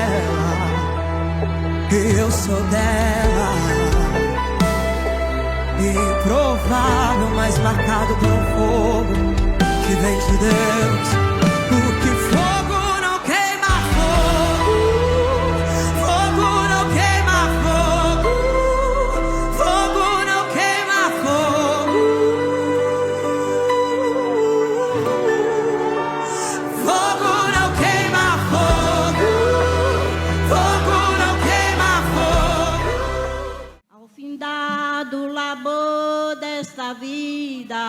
dela, eu sou dela. Improvável, mas marcado por um fogo que vem de Deus. Porque fogo não queima fogo, fogo não queima fogo, fogo não queima fogo, fogo não queima fogo, fogo não queima fogo. Ao findado labor desta vida,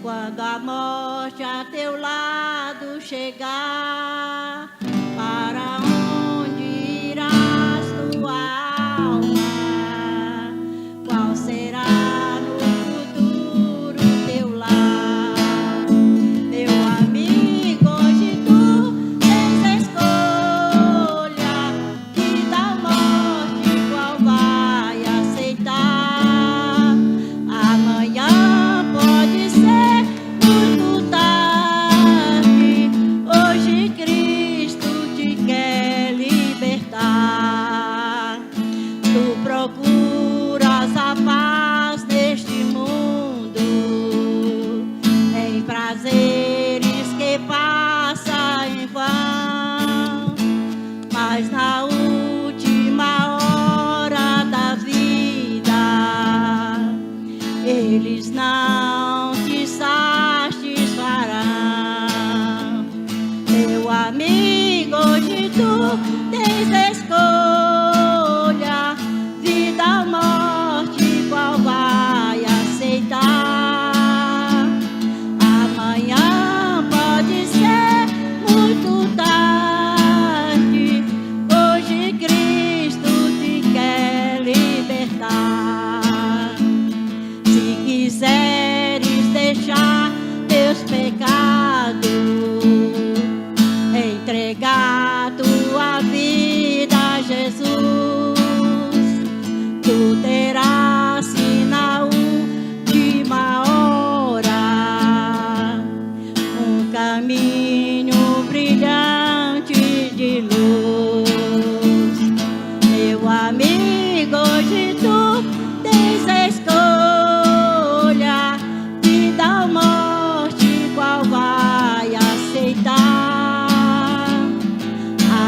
quando a morte a teu lado chegar, para onde irás tua alma? Qual será no futuro teu lar? Meu amigo, hoje tu tens a escolha, vida ou morte, qual vai aceitar? Amanhã pode ser muito tarde, hoje Cristo te quer libertar. Tu procuras a paz neste mundo, em prazeres que passam em vão, mas na última hora da vida eles não te satisfarão. Meu amigo, hoje tu tens a escolha, vida ou morte, qual vai aceitar? Amanhã pode ser muito tarde, hoje Cristo te quer libertar. Se quiseres deixar teus pecados, entregar tua vida a Jesus, tu terás sim na última hora um caminho brilhante de luz. Meu amigo, hoje tu tens a escolha, vida ou morte, qual vai aceitar?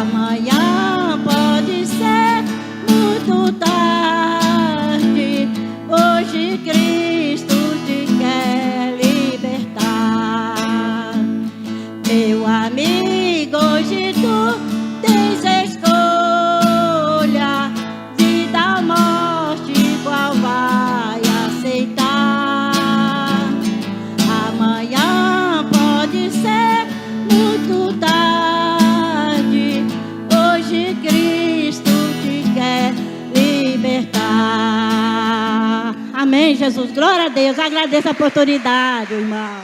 Amanhã pode ser muito tarde, hoje Cristo te quer libertar. Meu amigo, hoje tu tens a escolha, vida ou morte, qual vai aceitar? Amanhã pode ser muito tarde, hoje Cristo te quer libertar. Amém, Jesus. Glória a Deus. Agradeço a oportunidade, irmão.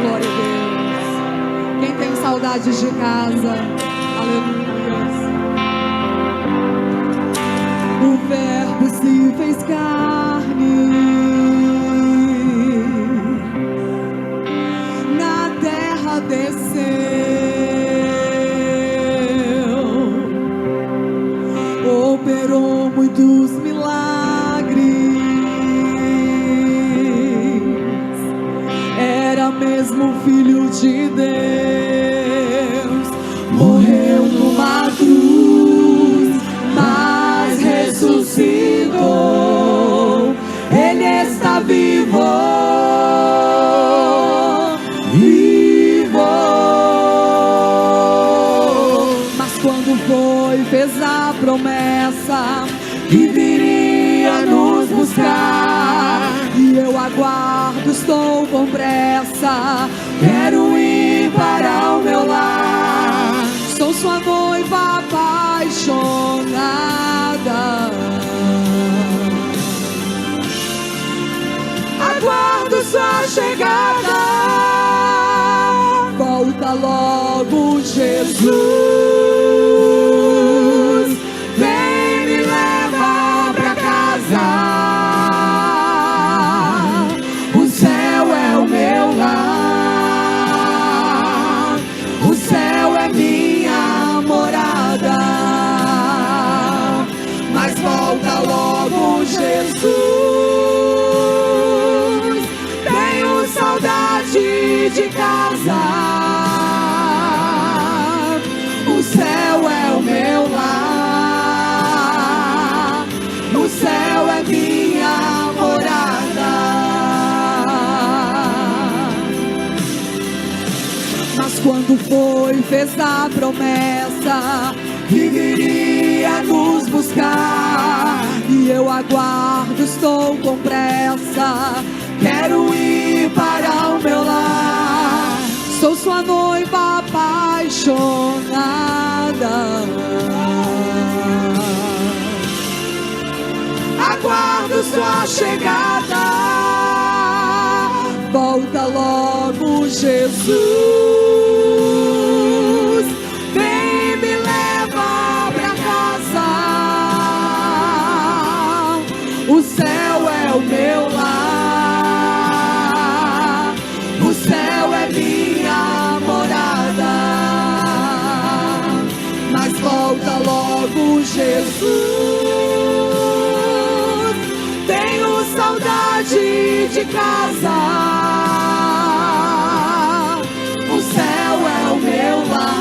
Glória a Deus. Quem tem saudades de casa? Aleluia. O Verbo se fez carne, na terra desceu, operou muitos milagres, era mesmo Filho de Deus, morreu numa cruz, mas ressuscitou, Ele está vivo, vivo. Mas quando foi, fez a promessa que viria nos buscar, e eu aguardo, estou com pressa, quero ir para o meu lar, sou sua noiva apaixonada, aguardo sua chegada, volta logo Jesus, fez a promessa que viria nos buscar. E eu aguardo, estou com pressa, quero ir para o meu lar. Sou sua noiva apaixonada, aguardo sua chegada. Volta logo, Jesus, vem me leva pra casa. O céu é o meu lar, o céu é minha morada. Mas volta logo, Jesus, tenho saudade de casa. O céu é o meu lar,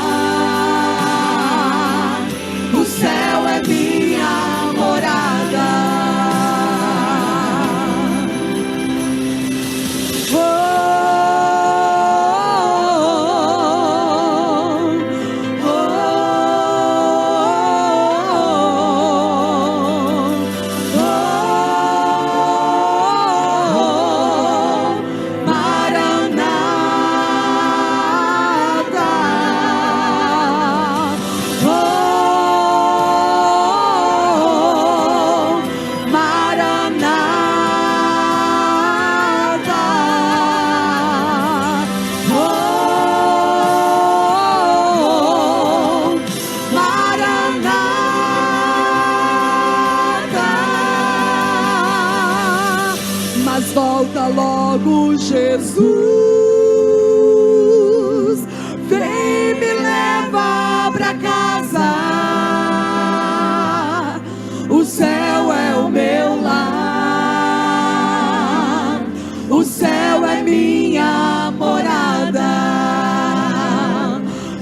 o céu é minha morada. Volta logo, Jesus, vem me leva pra casa. O céu é o meu lar, o céu é minha morada.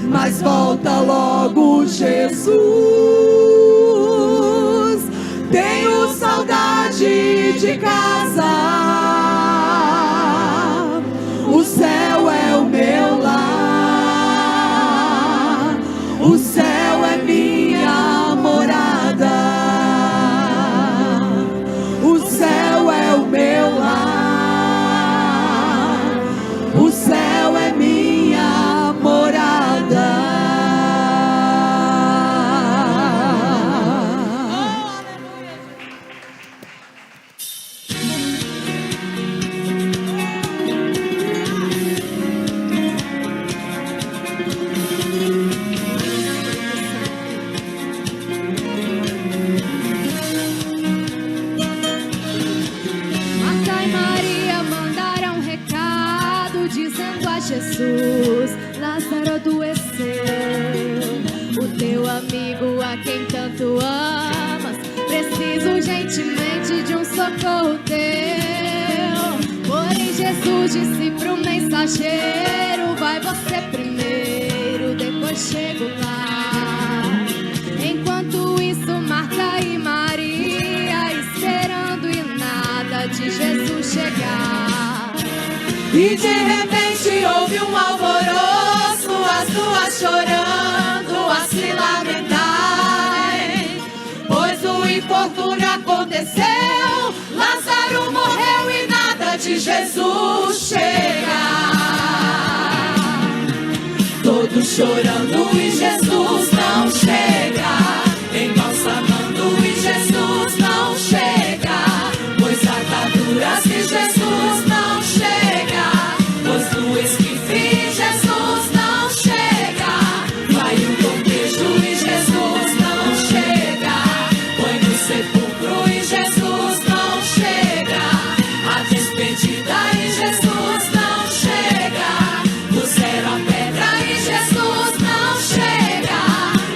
Mas volta logo, Jesus, tenho saudade de casa. O céu é o meu lar, o céu é minha morada. O céu é o meu lar, o céu é minha morada. Jesus, Lázaro adoeceu. O teu amigo a quem tanto amas precisa urgentemente de um socorro teu. Porém Jesus disse pro mensageiro: vai você primeiro, depois chego lá. Enquanto isso, Marta e Maria esperando e nada de Jesus chegar. E de repente houve um alvoroço, as duas chorando, a se lamentarem, pois o infortúnio aconteceu, Lázaro morreu e nada de Jesus chegar. Todos chorando e Jesus não chega, embalsamando e Jesus não chega, pois ataduras que Jesus não chega. Do esquife, Jesus não chega. Vai o cortejo e Jesus não chega. Põe no sepulcro e Jesus não chega. A despedida e Jesus não chega. Puseram a pedra e Jesus não chega.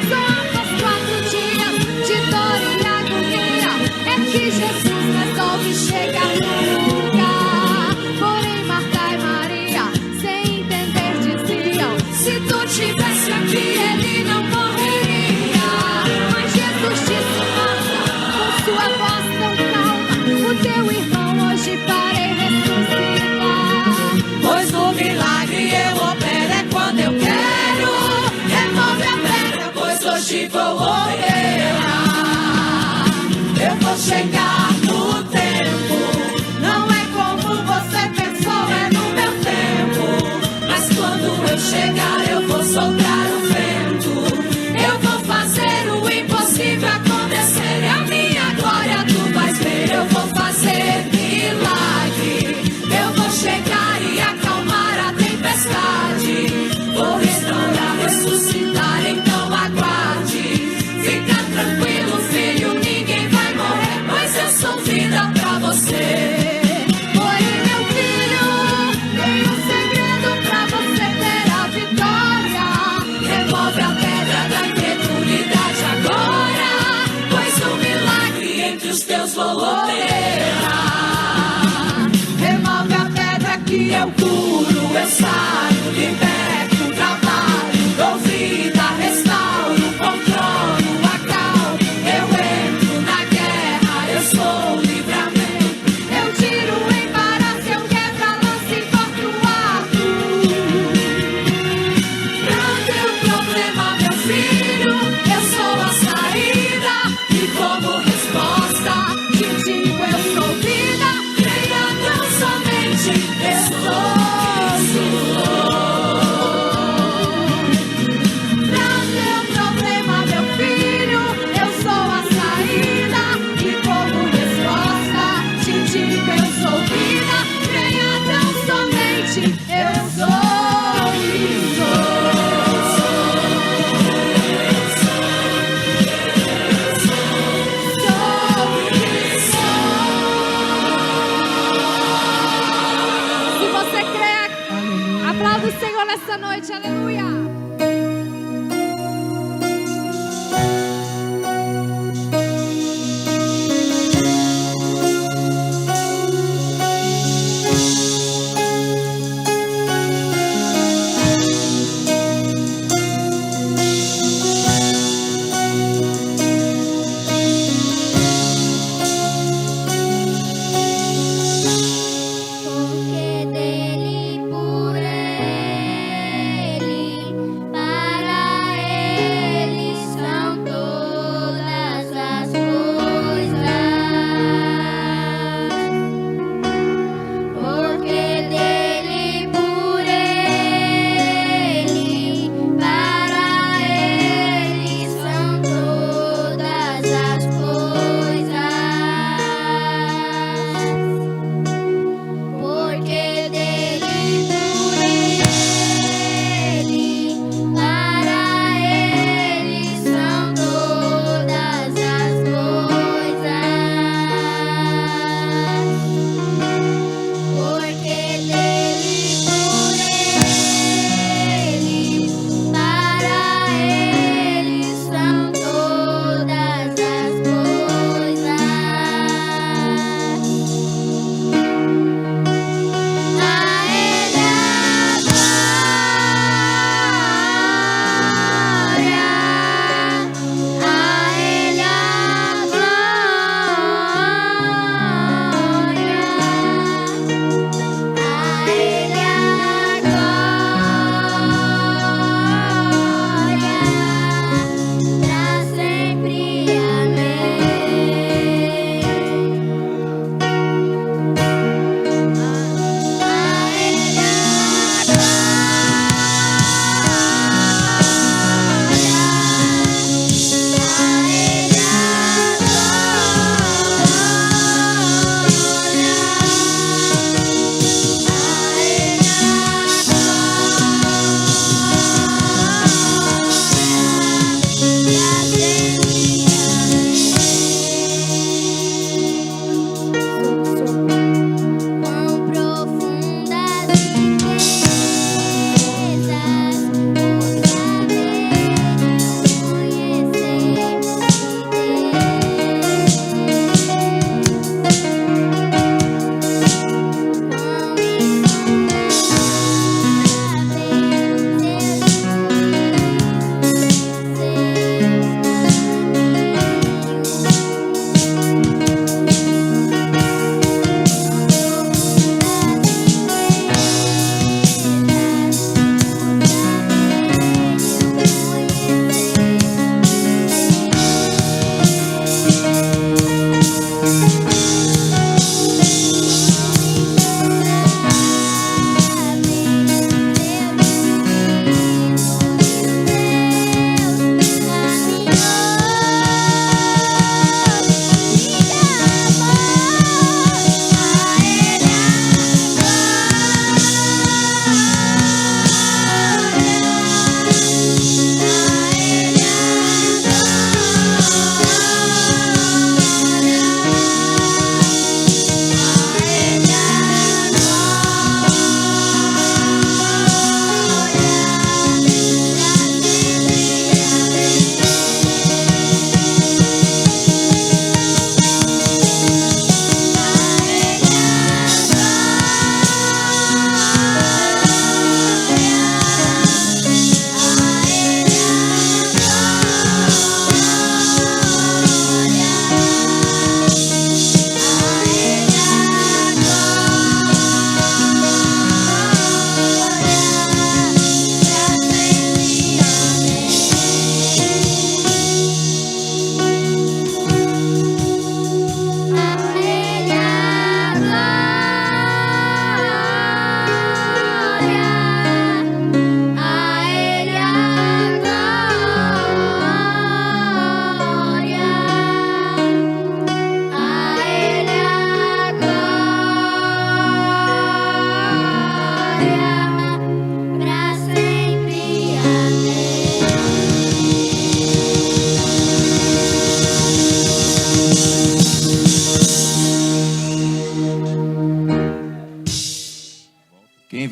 Só após 4 vou chegar no tempo. Não é como você pensou, é no meu tempo. Mas quando eu chegar, eu vou soltar o vento. Eu vou fazer o impossível acontecer. E a minha glória tu vais ver. Eu vou fazer milagre. Eu vou chegar e acalmar a tempestade. Vou restaurar, ressuscitar, então aguarde. Fica tranquilo, filho, ninguém vai morrer, pois eu sou vida pra você. Porém, meu filho, tem um segredo pra você ter a vitória. Remove a pedra da incredulidade agora, pois o milagre entre os teus vou operar. Remove a pedra que eu curo, eu saro, liberto, trabalho, dou vida, restauro, controlo, acalmo. Eu entro na guerra, eu sou livramento. Eu tiro o embaraço, eu quebro a lança e corto o arco. Não tem problema, meu filho, eu sou a saída. E como resposta, te digo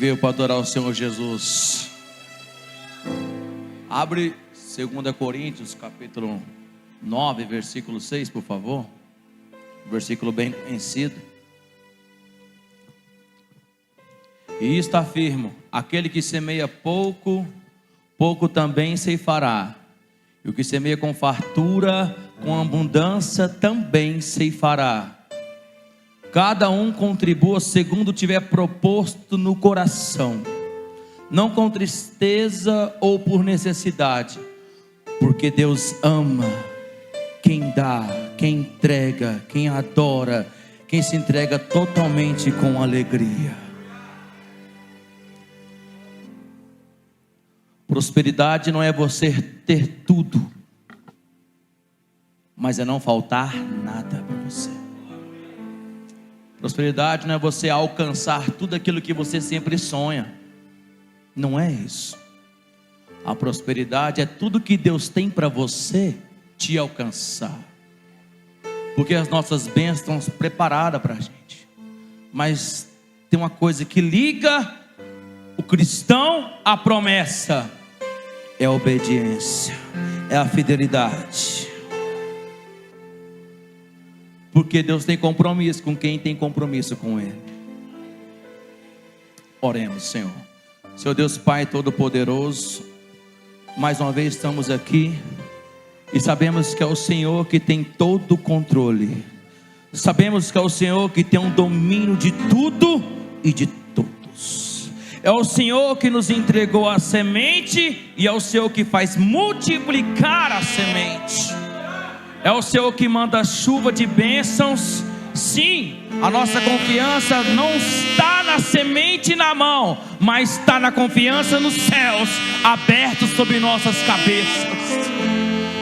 veio para adorar o Senhor Jesus. Abre 2 Coríntios, capítulo 9, versículo 6, por favor. Versículo bem conhecido. E isto afirmo: aquele que semeia pouco, pouco também ceifará. E o que semeia com fartura, com abundância, também ceifará. Cada um contribua segundo tiver proposto no coração, não com tristeza ou por necessidade, porque Deus ama quem dá, quem entrega, quem adora, quem se entrega totalmente com alegria. Prosperidade não é você ter tudo, mas é não faltar nada para você. Prosperidade não é você alcançar tudo aquilo que você sempre sonha. Não é isso. A prosperidade é tudo que Deus tem para você te alcançar. Porque as nossas bênçãos estão preparadas para a gente. Mas tem uma coisa que liga o cristão à promessa: é a obediência, é a fidelidade. Porque Deus tem compromisso com quem tem compromisso com Ele. Oremos, Senhor. Senhor Deus Pai Todo-Poderoso, mais uma vez estamos aqui e sabemos que é o Senhor que tem todo o controle. Sabemos que é o Senhor que tem um domínio de tudo e de todos. É o Senhor que nos entregou a semente e é o Senhor que faz multiplicar a semente. É o Senhor que manda chuva de bênçãos. Sim, a nossa confiança não está na semente na mão, mas está na confiança nos céus abertos sobre nossas cabeças.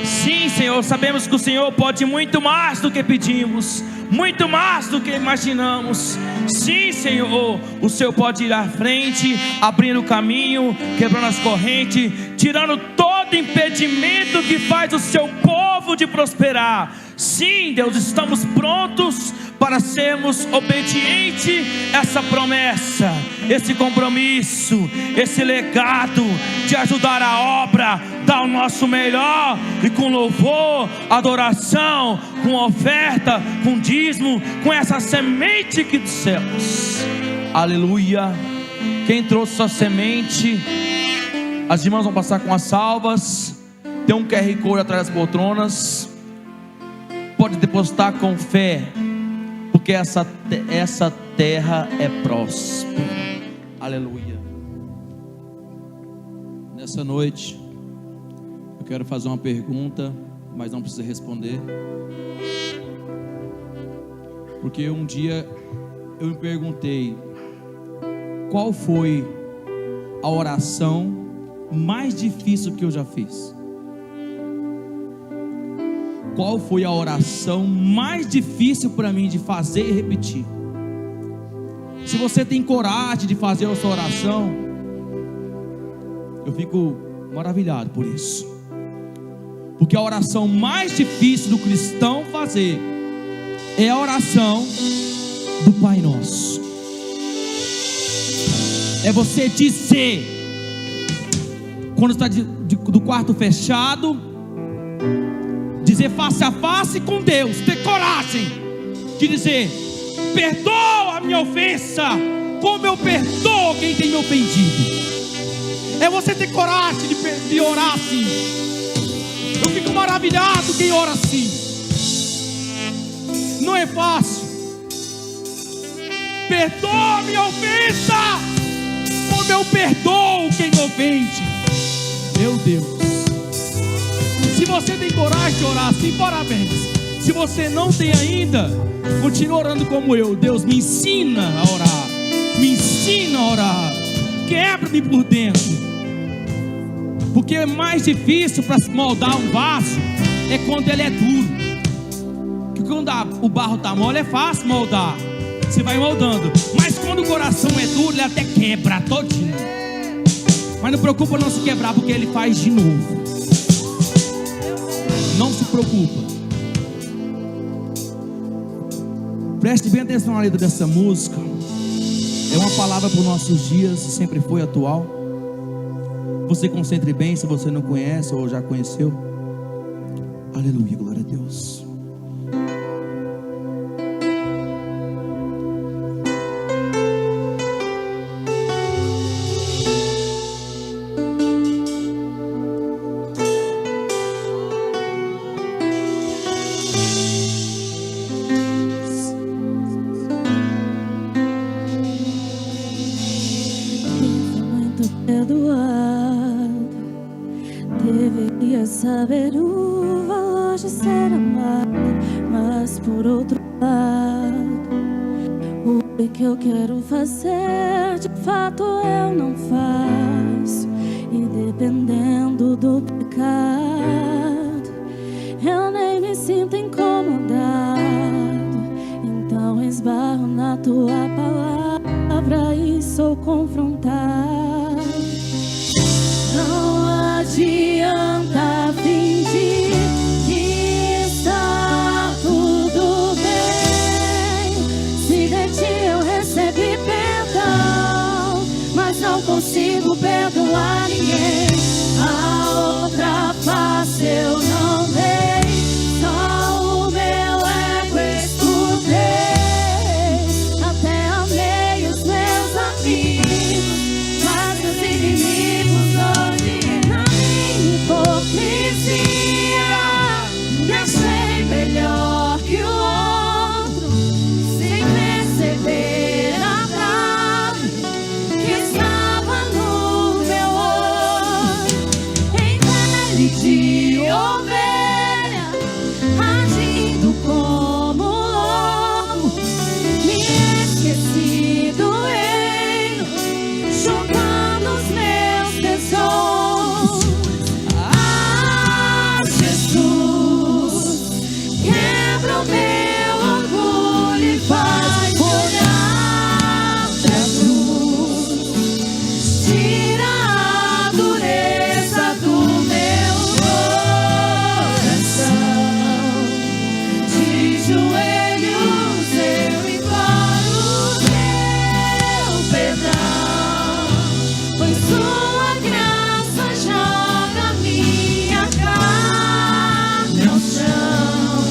Sim, Senhor, sabemos que o Senhor pode muito mais do que pedimos, muito mais do que imaginamos. Sim, Senhor, o Senhor pode ir à frente, abrindo o caminho, quebrando as correntes, tirando todo impedimento que faz o seu povo de prosperar. Sim, Deus, estamos prontos para sermos obedientes a essa promessa, esse compromisso, esse legado de ajudar a obra, dar o nosso melhor e com louvor, adoração, com oferta, com dízimo, com essa semente aqui dos céus. Aleluia. Quem trouxe sua semente, as irmãs vão passar com as salvas. Tem um QR Code atrás das poltronas. Pode depositar com fé, porque essa terra é próspera. Aleluia. Nessa noite eu quero fazer uma pergunta, mas não precisa responder, porque um dia eu me perguntei: qual foi a oração mais difícil que eu já fiz? Qual foi a oração mais difícil para mim de fazer e repetir? Se você tem coragem de fazer a sua oração, eu fico maravilhado por isso. Porque a oração mais difícil do cristão fazer é a oração do Pai Nosso. É você dizer, quando está do quarto fechado, dizer face a face com Deus, ter coragem de dizer: perdoa a minha ofensa, como eu perdoo quem tem me ofendido. É você ter coragem de orar assim. Eu fico maravilhado quem ora assim. Não é fácil. Perdoa a minha ofensa, como eu perdoo quem me ofende. Meu Deus. Se você tem coragem de orar assim, parabéns. Se você não tem ainda, continue orando como eu. Deus, me ensina a orar. Me ensina a orar. Quebra-me por dentro. Porque é mais difícil para moldar um vaso é quando ele é duro. Porque quando o barro está mole é fácil moldar. Você vai moldando. Mas quando o coração é duro, ele até quebra todinho. Mas não preocupa não se quebrar, porque ele faz de novo. Não se preocupa. Preste bem atenção na letra dessa música. É uma palavra para os nossos dias, sempre foi atual. Você concentre bem se você não conhece ou já conheceu. Aleluia, glória a Deus. Deveria saber o valor de ser amado, mas por outro lado, o que eu quero fazer, de fato eu não faço. E dependendo do pecado, eu nem me sinto incomodado. Então esbarro na tua palavra e sou confrontado. Não adianta fingir que está tudo bem. Se de ti eu recebi perdão, mas não consigo perdoar ninguém. A outra face eu não dei, só o meu ego escutei. Até amei os meus amigos, mas os inimigos hoje na minha hipocrisia me achei melhor que o outro, sem perceber a trave que estava no meu olho. Em pele de ovelha, agindo como lobo, me esqueci do reino, juntando os meus tesouros. Ah, Jesus, quebra o meu orgulho e faz olhar Jesus. Tira a dureza do meu coração. De joelhos eu imploro teu perdão, pois sua graça joga minha carne ao chão.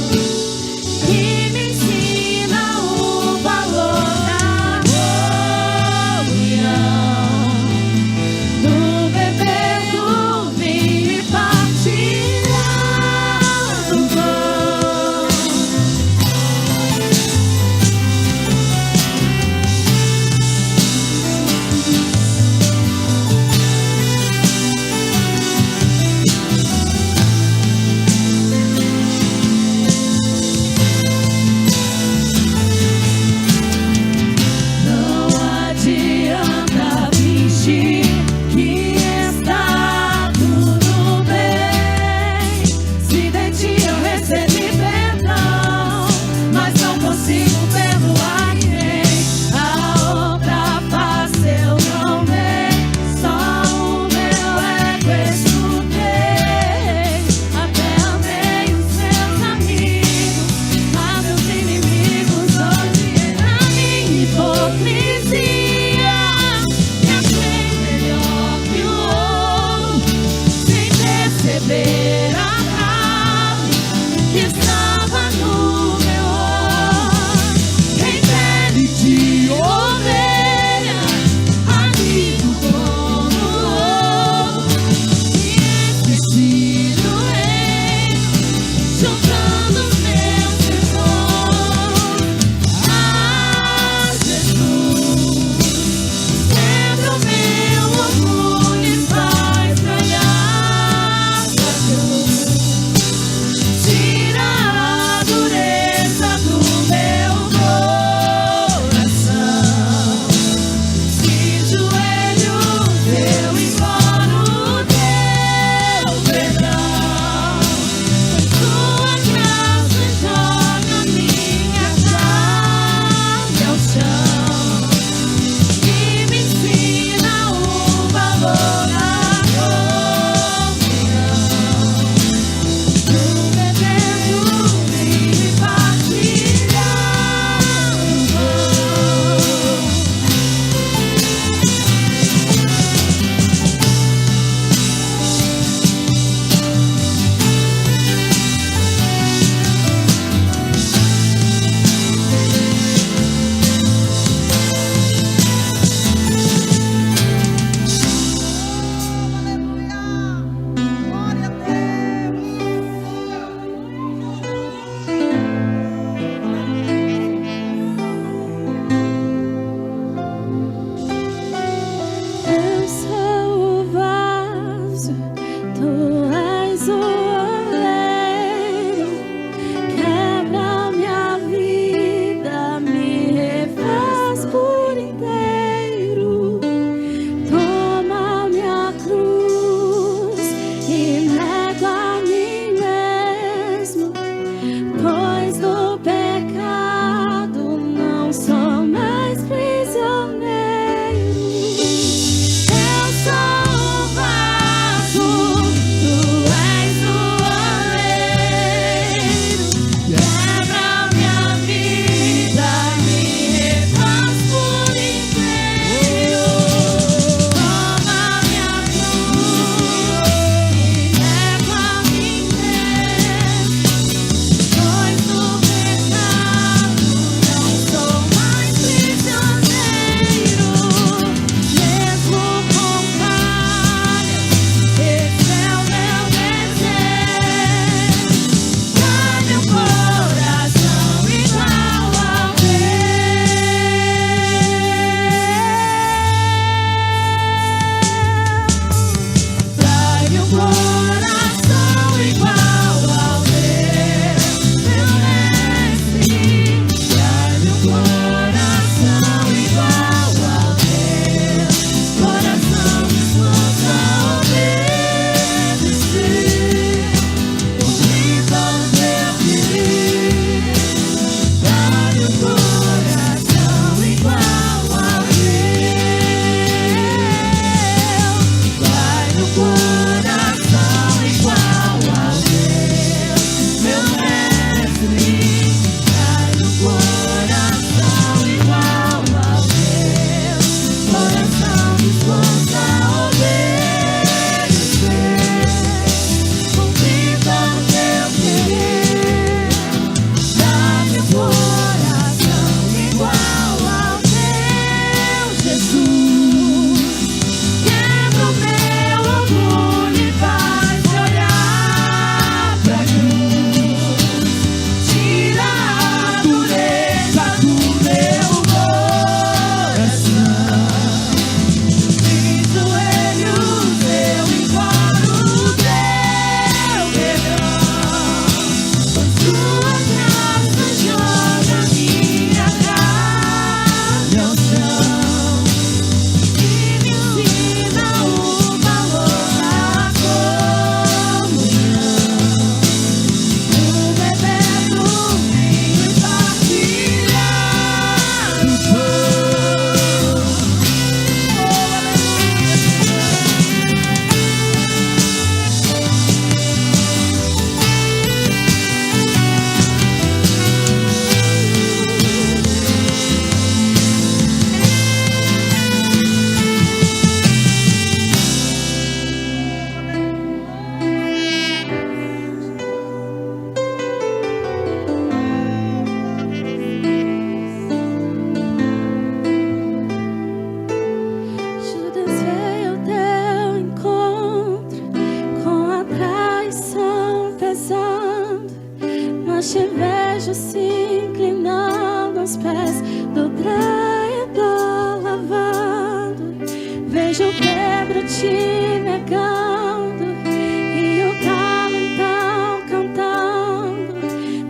vejo se inclinando aos pés do traidor lavando. Vejo Pedro te negando e o galo então cantando.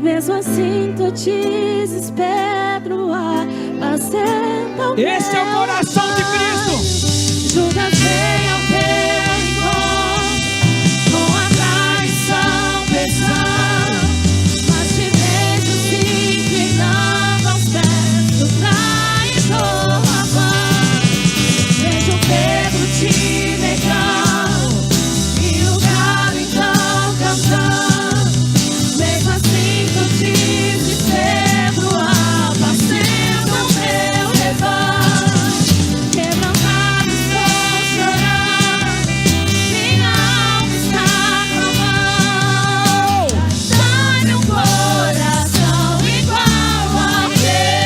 Mesmo assim teu desespero apacenta o meu. Esse é o coração de Cristo. Judas veio ao teu encontro com a traição pesando, mas te vejo se inclinando aos pés do traidor lavando. Vejo Pedro te negando e o galo então cantando. Mesmo assim teu desespero apacenta o meu rebanho. Quebrantado estou chorando, minha alma está clamando. Dá-me um coração igual ao teu.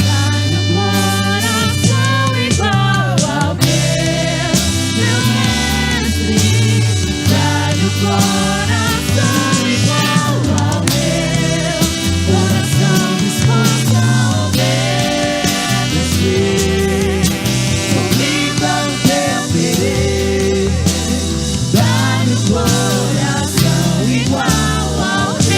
Dá-me um coração igual ao teu, meu mestre. Dá-me um coração igual ao meu, coração disposto a obedecer. Comigo ao teu querer. Dá-me um coração igual ao teu.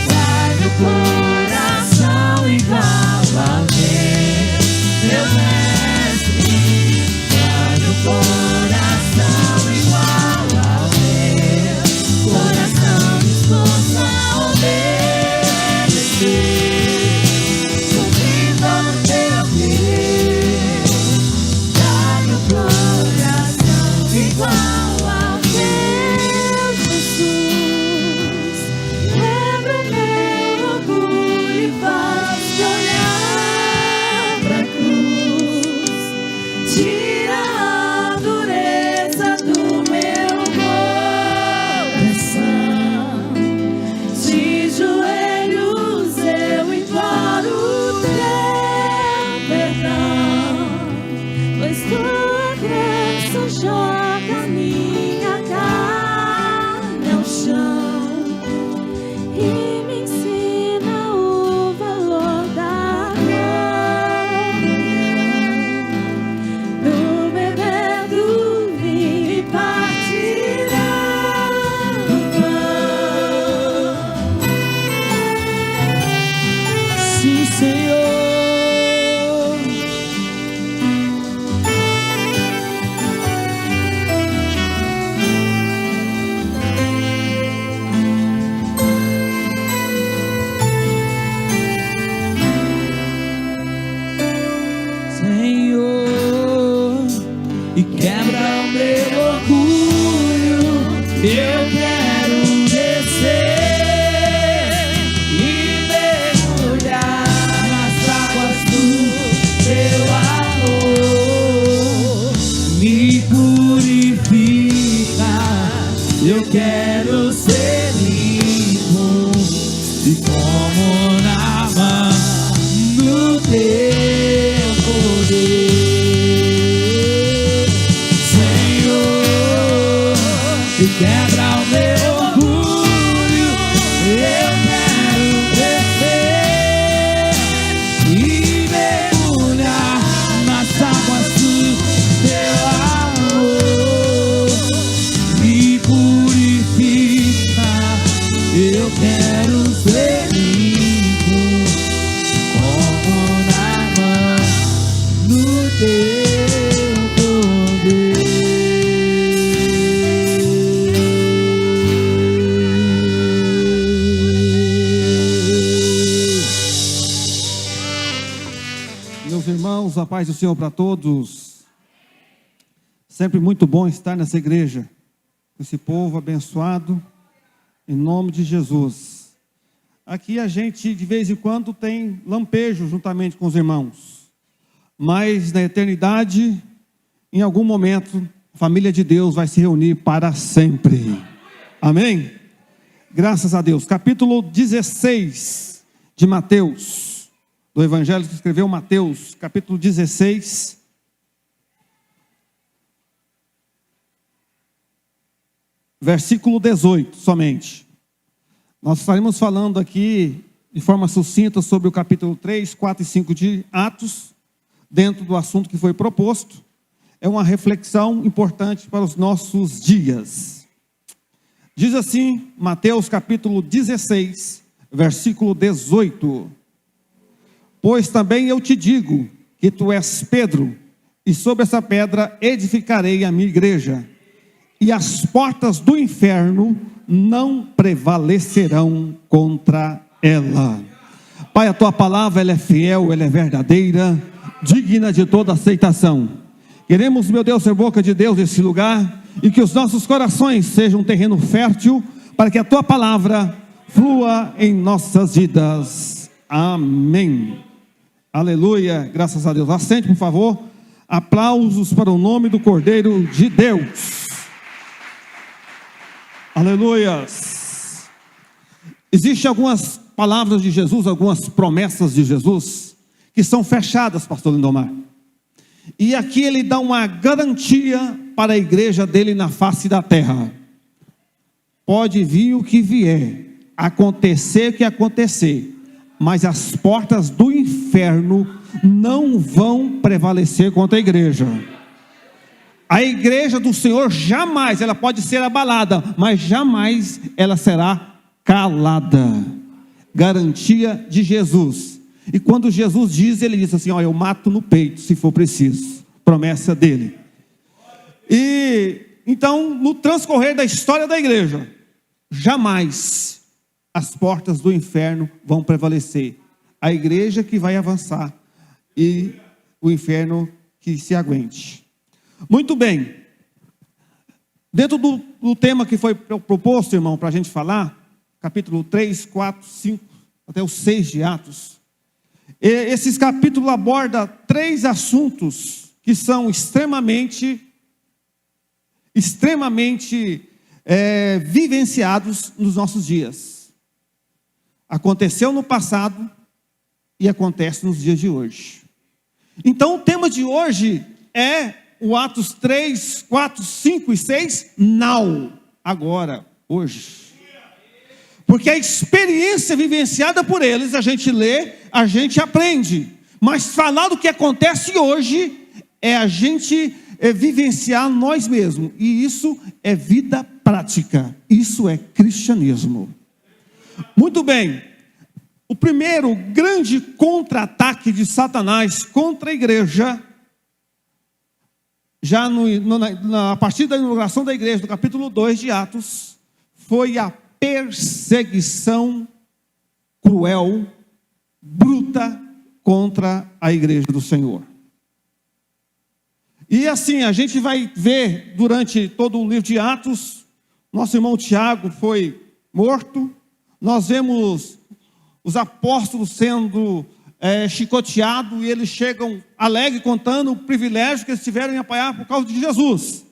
Dá-me um coração igual ao teu, meu mestre. Dá-me um coração igual ao teu, coração disposto a obedecer. Comigo ao teu querer. Dá-me um coração igual ao teu, Jesus. Quebra o meu orgulho e faz-me olhar pra cruz. Tira a dureza do meu coração. De joelhos eu imploro teu perdão, pois tua graça joga minha carne ao chão e me ensina o valor da comunhão. No beber do vinho e partilhar do pão. Sim, Senhor. Senhor, e quebra o meu orgulho. Eu quero descer e mergulhar nas águas do teu amor. Me purifica, eu quero ser limpo e como na mão no teu poder. Senhor, e quebra o meu orgulho. Eu quero descer e mergulhar nas águas do teu amor. Me purifica, eu quero ser limpo como na mão no teu poder. Meus irmãos, a paz do Senhor para todos. Sempre muito bom estar nessa igreja, com esse povo abençoado, em nome de Jesus. Aqui a gente de vez em quando tem lampejo juntamente com os irmãos, mas na eternidade, em algum momento, a família de Deus vai se reunir para sempre. Amém? Graças a Deus. Capítulo 16 de Mateus, do Evangelho que escreveu Mateus, capítulo 16. versículo 18 somente. Nós estaremos falando aqui de forma sucinta sobre o capítulo 3, 4 e 5 de Atos, dentro do assunto que foi proposto. É uma reflexão importante para os nossos dias. Diz assim, Mateus capítulo 16, versículo 18. Pois também eu te digo que tu és Pedro, e sobre essa pedra edificarei a minha igreja, e as portas do inferno não prevalecerão contra ela. Pai, a tua palavra ela é fiel, ela é verdadeira, digna de toda aceitação. Queremos, meu Deus, ser boca de Deus nesse lugar, e que os nossos corações sejam um terreno fértil, para que a tua palavra flua em nossas vidas. Amém. Aleluia, graças a Deus. Assente, por favor. Aplausos para o nome do Cordeiro de Deus. Aleluias. Existem algumas palavras de Jesus, algumas promessas de Jesus, que são fechadas, pastor Lindomar. E aqui ele dá uma garantia para a igreja dele na face da terra. Pode vir o que vier, acontecer o que acontecer, mas as portas do inferno não vão prevalecer contra a igreja. A igreja do Senhor jamais, ela pode ser abalada, mas jamais ela será calada. Garantia de Jesus. E quando Jesus diz, ele diz assim, ó, eu mato no peito se for preciso. Promessa dele. E então, no transcorrer da história da igreja, jamais as portas do inferno vão prevalecer. A igreja que vai avançar e o inferno que se aguente. Muito bem. Dentro do tema que foi proposto, irmão, para a gente falar, capítulo 3, 4, 5, até o 6 de Atos. Esses capítulos abordam 3 assuntos que são extremamente vivenciados nos nossos dias. Aconteceu no passado e acontece nos dias de hoje. Então o tema de hoje é o Atos 3, 4, 5 e 6, now, agora, hoje. Porque a experiência vivenciada por eles, a gente lê, a gente aprende. Mas falar do que acontece hoje, é a gente vivenciar nós mesmos. E isso é vida prática. Isso é cristianismo. Muito bem. O primeiro grande contra-ataque de Satanás contra a igreja, já a partir da inauguração da igreja, do capítulo 2 de Atos, foi a perseguição cruel, bruta, contra a igreja do Senhor. E assim, a gente vai ver durante todo o livro de Atos, nosso irmão Tiago foi morto, nós vemos os apóstolos sendo chicoteados, e eles chegam alegres contando o privilégio que eles tiveram em apanhar por causa de Jesus.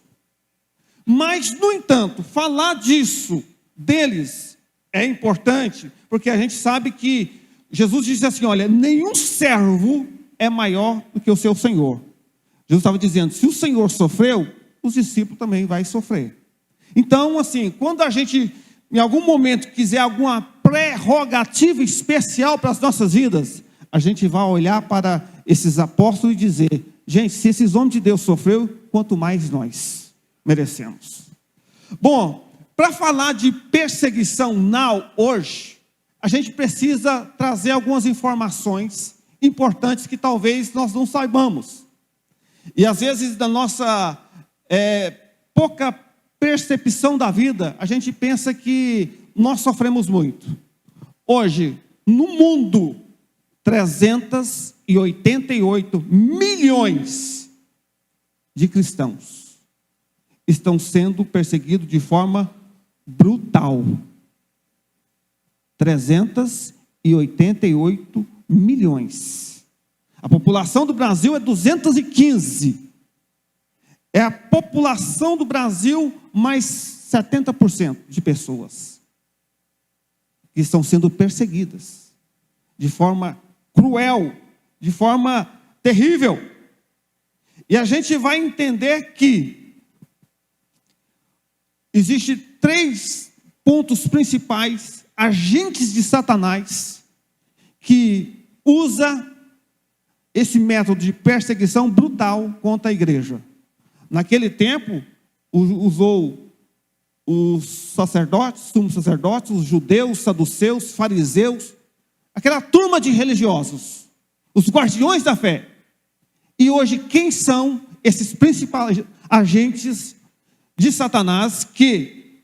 Mas, no entanto, falar disso, deles, é importante, porque a gente sabe que Jesus disse assim, olha, nenhum servo é maior do que o seu Senhor. Jesus estava dizendo, se o Senhor sofreu, os discípulos também vão sofrer. Então, assim, quando a gente, em algum momento, quiser alguma prerrogativa especial para as nossas vidas, a gente vai olhar para esses apóstolos e dizer, gente, se esses homens de Deus sofreram, quanto mais nós merecemos. Bom, para falar de perseguição hoje, a gente precisa trazer algumas informações importantes que talvez nós não saibamos. E às vezes da nossa pouca percepção da vida, a gente pensa que nós sofremos muito. Hoje, no mundo, 388 milhões de cristãos estão sendo perseguidos de forma brutal. 388 milhões. A população do Brasil é 215. É a população do Brasil mais 70% de pessoas que estão sendo perseguidas de forma cruel, de forma terrível. E a gente vai entender que Existem 3 pontos principais, agentes de Satanás, que usa esse método de perseguição brutal contra a igreja. Naquele tempo, usou os sacerdotes, sumos sacerdotes, os judeus, saduceus, fariseus, aquela turma de religiosos, os guardiões da fé. E hoje, quem são esses principais agentes de Satanás que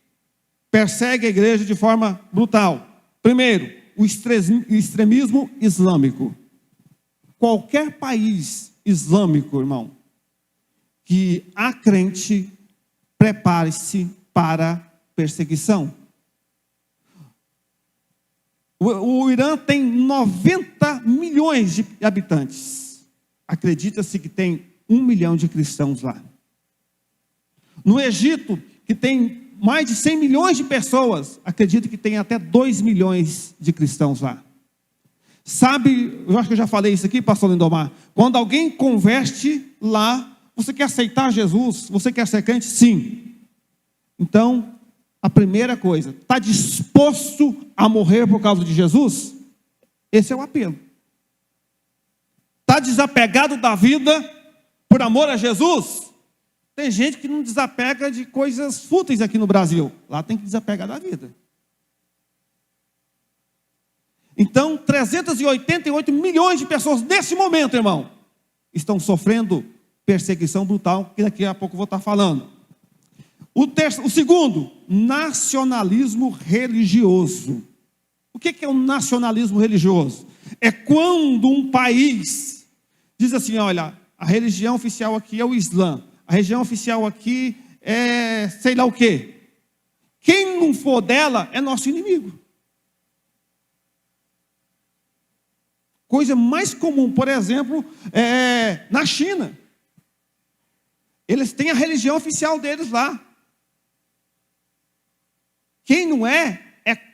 perseguem a igreja de forma brutal? Primeiro, o extremismo islâmico. Qualquer país islâmico, irmão, que há crente, prepare-se para perseguição. O Irã tem 90 milhões de habitantes. Acredita-se que tem 1 milhão de cristãos lá. No Egito, que tem mais de 100 milhões de pessoas, acredito que tem até 2 milhões de cristãos lá. Sabe, eu acho que eu já falei isso aqui, pastor Lindomar, quando alguém converte lá, você quer aceitar Jesus? Você quer ser crente? Sim. Então, a primeira coisa, está disposto a morrer por causa de Jesus? Esse é o apelo. Está desapegado da vida por amor a Jesus? Tem gente que não desapega de coisas fúteis aqui no Brasil. Lá tem que desapegar da vida. Então, 388 milhões de pessoas nesse momento, irmão, estão sofrendo perseguição brutal, que daqui a pouco eu vou estar falando. O segundo, nacionalismo religioso. O que é um nacionalismo religioso? É quando um país diz assim, olha, a religião oficial aqui é o Islã, a religião oficial aqui é sei lá o quê. Quem não for dela é nosso inimigo. Coisa mais comum, por exemplo, na China. Eles têm a religião oficial deles lá. Quem não é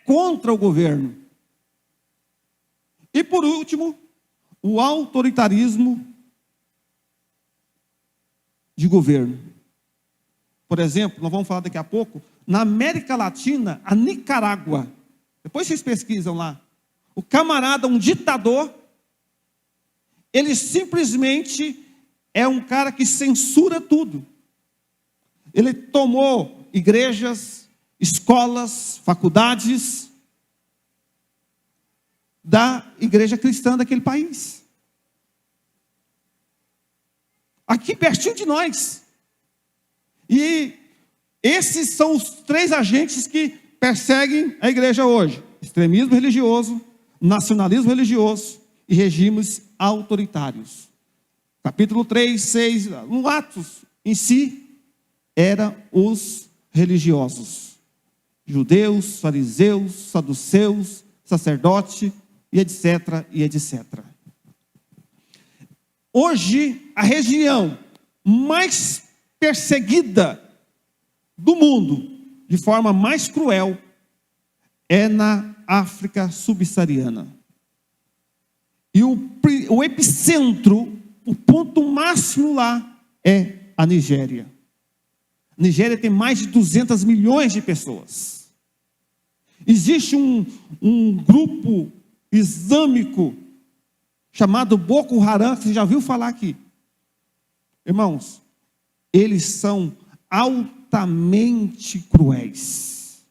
contra o governo. E por último, o autoritarismo de governo. Por exemplo, nós vamos falar daqui a pouco, na América Latina, a Nicarágua. Depois vocês pesquisam lá. O camarada, um ditador, ele simplesmente é um cara que censura tudo. Ele tomou igrejas, escolas, faculdades da igreja cristã daquele país. Aqui pertinho de nós. E esses são os 3 agentes que perseguem a igreja hoje: extremismo religioso, nacionalismo religioso e regimes autoritários. Capítulo 3, 6, no Atos em si, eram os religiosos. Judeus, fariseus, saduceus, sacerdote, e etc, e etc. Hoje, a região mais perseguida do mundo, de forma mais cruel, é na África subsaariana. E o epicentro, o ponto máximo lá é a Nigéria. A Nigéria tem mais de 200 milhões de pessoas. Existe um grupo islâmico chamado Boko Haram, que você já viu falar aqui. Irmãos, eles são altamente cruéis.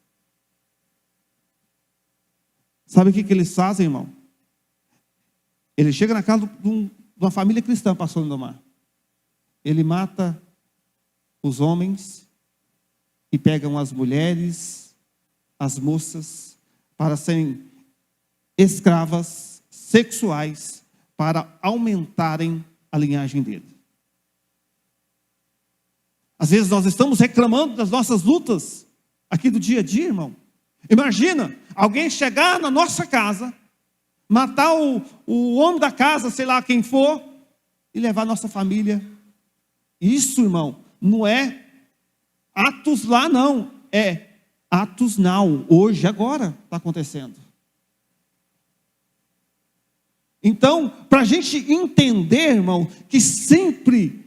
Sabe o que eles fazem, irmão? Ele chega na casa de uma família cristã, pastor Lindomar. Ele mata os homens e pegam as mulheres, as moças, para serem escravas sexuais, para aumentarem a linhagem dele. Às vezes nós estamos reclamando das nossas lutas aqui do dia a dia, irmão. Imagina alguém chegar na nossa casa, matar o homem da casa, sei lá quem for, e levar a nossa família. Isso, irmão, não é Atos lá, não. É Atos now, hoje, agora está acontecendo. Então, para a gente entender, irmão, que sempre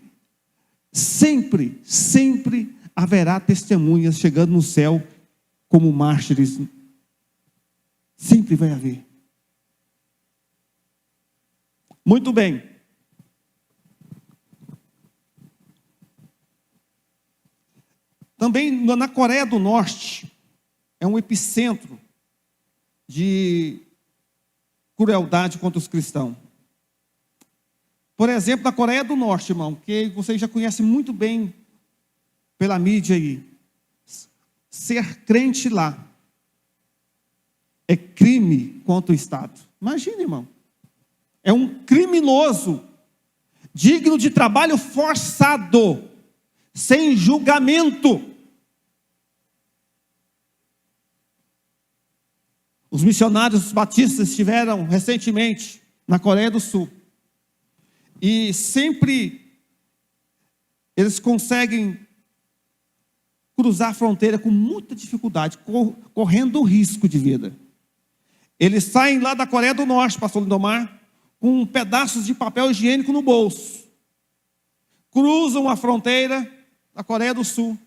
haverá testemunhas chegando no céu como mártires. Sempre vai haver. Muito bem. Também na Coreia do Norte, é um epicentro de crueldade contra os cristãos. Por exemplo, na Coreia do Norte, irmão, que vocês já conhecem muito bem pela mídia aí, ser crente lá é crime contra o Estado. Imagina, irmão. É um criminoso, digno de trabalho forçado, sem julgamento. Os missionários batistas estiveram recentemente na Coreia do Sul. E sempre eles conseguem cruzar a fronteira com muita dificuldade, correndo risco de vida. Eles saem lá da Coreia do Norte, pastor Lindomar, com pedaços de papel higiênico no bolso. Cruzam a fronteira da Coreia do Sul.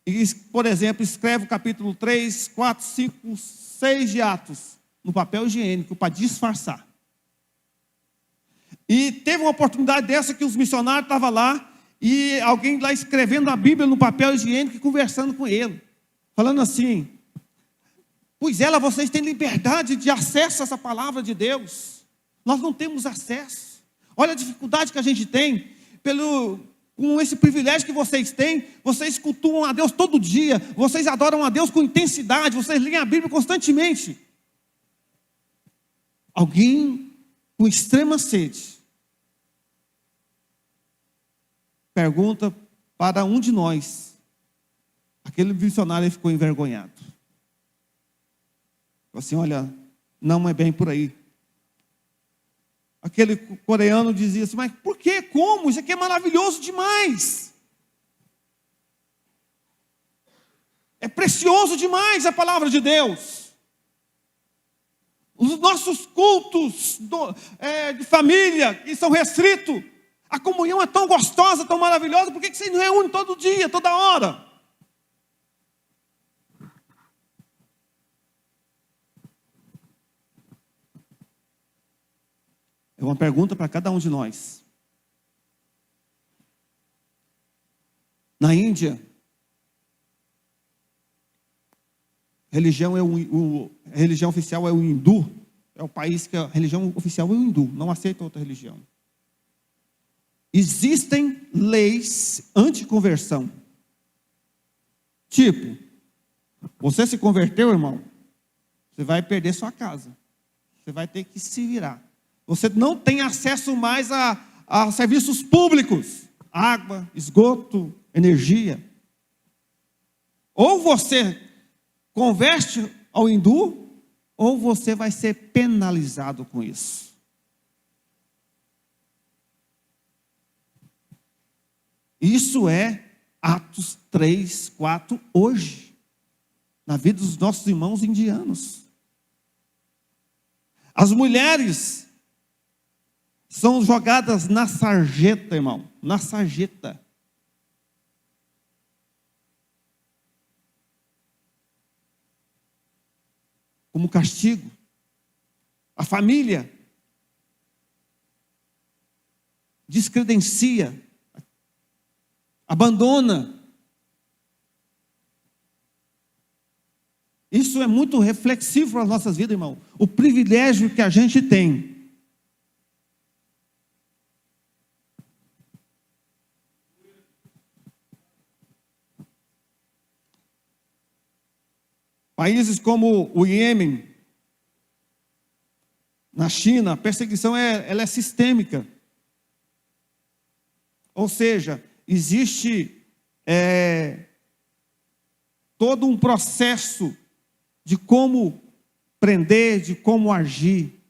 E, por exemplo, escreve o capítulo 3, 4, 5, 6 de Atos no papel higiênico para disfarçar. E teve uma oportunidade dessa que os missionários estavam lá e alguém lá escrevendo a Bíblia no papel higiênico e conversando com ele. Falando assim: pois vocês têm liberdade de acesso a essa palavra de Deus. Nós não temos acesso. Olha a dificuldade que a gente tem com esse privilégio que vocês têm. Vocês cultuam a Deus todo dia. Vocês adoram a Deus com intensidade. Vocês leem a Bíblia constantemente. Alguém com extrema sede pergunta para um de nós. Aquele missionário ficou envergonhado. Falou assim: olha, não é bem por aí. Aquele coreano dizia assim: mas por quê? Como? Isso aqui é maravilhoso demais. É precioso demais a palavra de Deus. Os nossos cultos de família, que são restritos, a comunhão é tão gostosa, tão maravilhosa, por que vocês não reúnem todo dia, toda hora? É uma pergunta para cada um de nós. Na Índia, a religião oficial é o hindu. É o país que a religião oficial é o hindu, não aceita outra religião. Existem leis anticonversão. Tipo, você se converteu, irmão, você vai perder sua casa. Você vai ter que se virar. Você não tem acesso mais a serviços públicos, água, esgoto, energia. Ou você converte ao hindu, ou você vai ser penalizado com isso. Isso é Atos 3, 4, hoje, na vida dos nossos irmãos indianos. As mulheres são jogadas na sarjeta, irmão, na sarjeta. Como castigo. A família descredencia, abandona. Isso é muito reflexivo para as nossas vidas, irmão. O privilégio que a gente tem. Países como o Iêmen, na China, a perseguição ela é sistêmica. Ou seja, existe todo um processo de como prender, de como agir.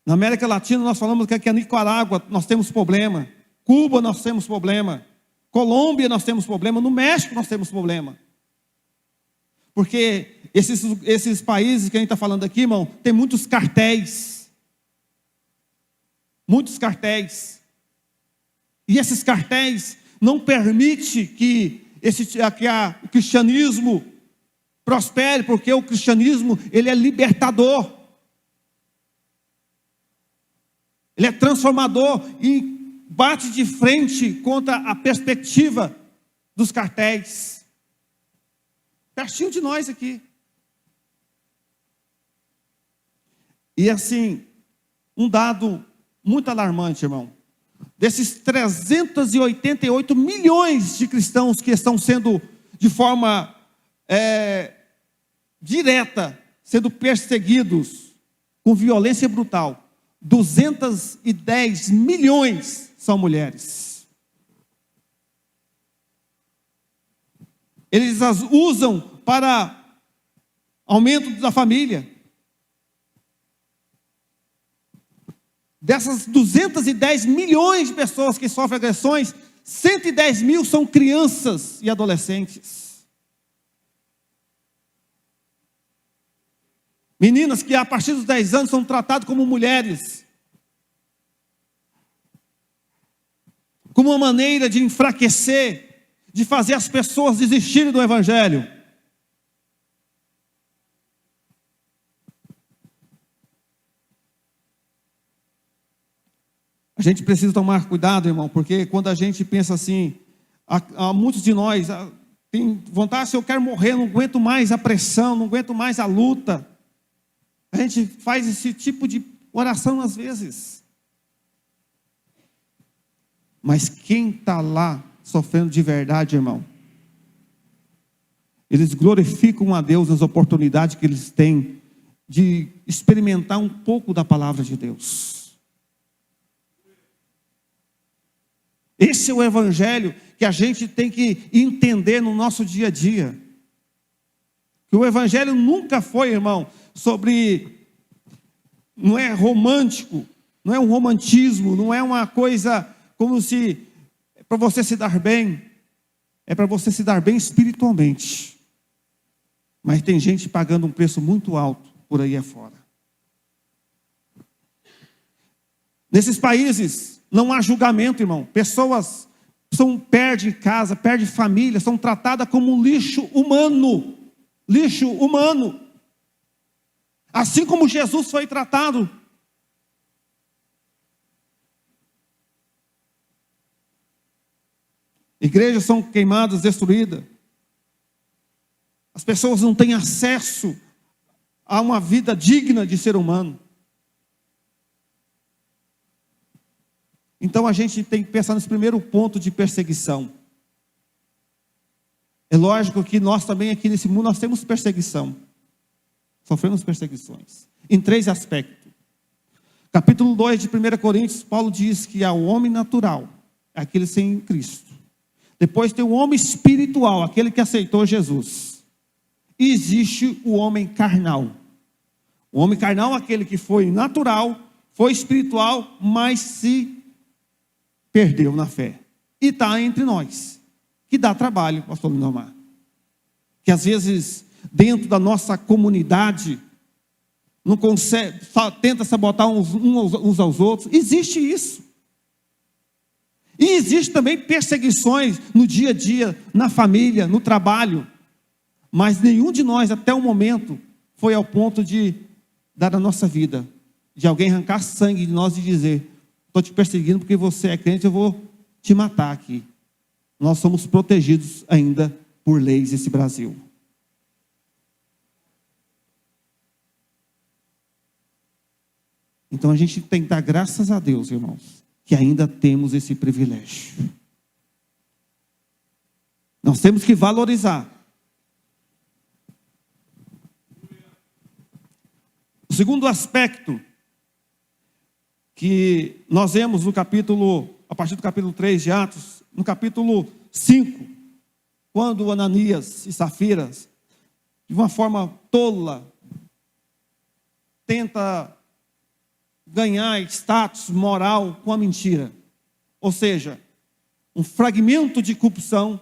Na América Latina nós falamos que aqui na Nicarágua nós temos problema. Cuba nós temos problema. Colômbia nós temos problema. No México nós temos problema. Porque esses países que a gente está falando aqui, irmão, tem muitos cartéis. Muitos cartéis. E esses cartéis não permitem que o cristianismo prospere, porque o cristianismo, ele é libertador. Ele é transformador e bate de frente contra a perspectiva dos cartéis. Pertinho de nós aqui. E assim, um dado muito alarmante, irmão. Desses 388 milhões de cristãos que estão sendo, de forma direta, sendo perseguidos com violência brutal, 210 milhões são mulheres. Eles as usam para aumento da família. Dessas 210 milhões de pessoas que sofrem agressões, 110 mil são crianças e adolescentes. Meninas que a partir dos 10 anos são tratadas como mulheres. Como uma maneira de enfraquecer, de fazer as pessoas desistirem do Evangelho. A gente precisa tomar cuidado, irmão, porque quando a gente pensa assim, há muitos de nós tem vontade, se eu quero morrer, não aguento mais a pressão, não aguento mais a luta. A gente faz esse tipo de oração às vezes. Mas quem está lá sofrendo de verdade, irmão, eles glorificam a Deus nas oportunidades que eles têm de experimentar um pouco da palavra de Deus. Esse é o evangelho que a gente tem que entender no nosso dia a dia. Que o evangelho nunca foi, irmão, não é romântico, não é um romantismo, não é uma coisa como se é para você se dar bem, é para você se dar bem espiritualmente. Mas tem gente pagando um preço muito alto por aí afora. Nesses países não há julgamento, irmão. Pessoas perdem casa, perdem família, são tratadas como lixo humano. Lixo humano. Assim como Jesus foi tratado. Igrejas são queimadas, destruídas. As pessoas não têm acesso a uma vida digna de ser humano. Então a gente tem que pensar nesse primeiro ponto de perseguição. É lógico que nós também aqui nesse mundo nós temos perseguição. Sofremos perseguições. Em 3 aspectos. Capítulo 2 de 1 Coríntios, Paulo diz que há o homem natural, aquele sem Cristo. Depois tem o homem espiritual, aquele que aceitou Jesus. E existe o homem carnal. O homem carnal é aquele que foi natural, foi espiritual, mas se perdeu na fé. E está entre nós. Que dá trabalho, pastor Lindomar. Que às vezes, dentro da nossa comunidade, não consegue, tenta sabotar uns aos outros. Existe isso. E existe também perseguições no dia a dia, na família, no trabalho. Mas nenhum de nós, até o momento, foi ao ponto de dar a nossa vida, de alguém arrancar sangue de nós e dizer: estou te perseguindo porque você é crente, eu vou te matar aqui. Nós somos protegidos ainda por leis desse Brasil. Então a gente tem que dar graças a Deus, irmãos, que ainda temos esse privilégio. Nós temos que valorizar. O segundo aspecto que nós vemos no capítulo, a partir do capítulo 3 de Atos, no capítulo 5, quando Ananias e Safira, de uma forma tola, tenta ganhar status moral com a mentira. Ou seja, um fragmento de corrupção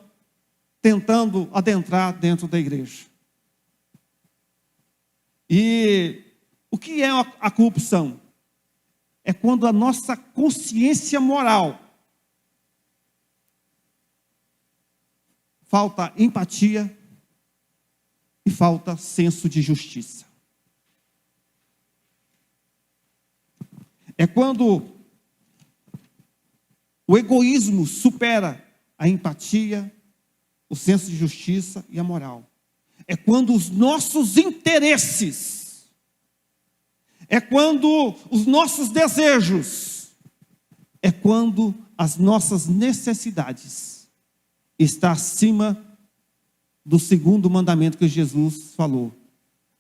tentando adentrar dentro da igreja. E o que é a corrupção? É quando a nossa consciência moral falta empatia e falta senso de justiça. É quando o egoísmo supera a empatia, o senso de justiça e a moral. É quando os nossos interesses, é quando os nossos desejos, é quando as nossas necessidades estão acima do segundo mandamento que Jesus falou: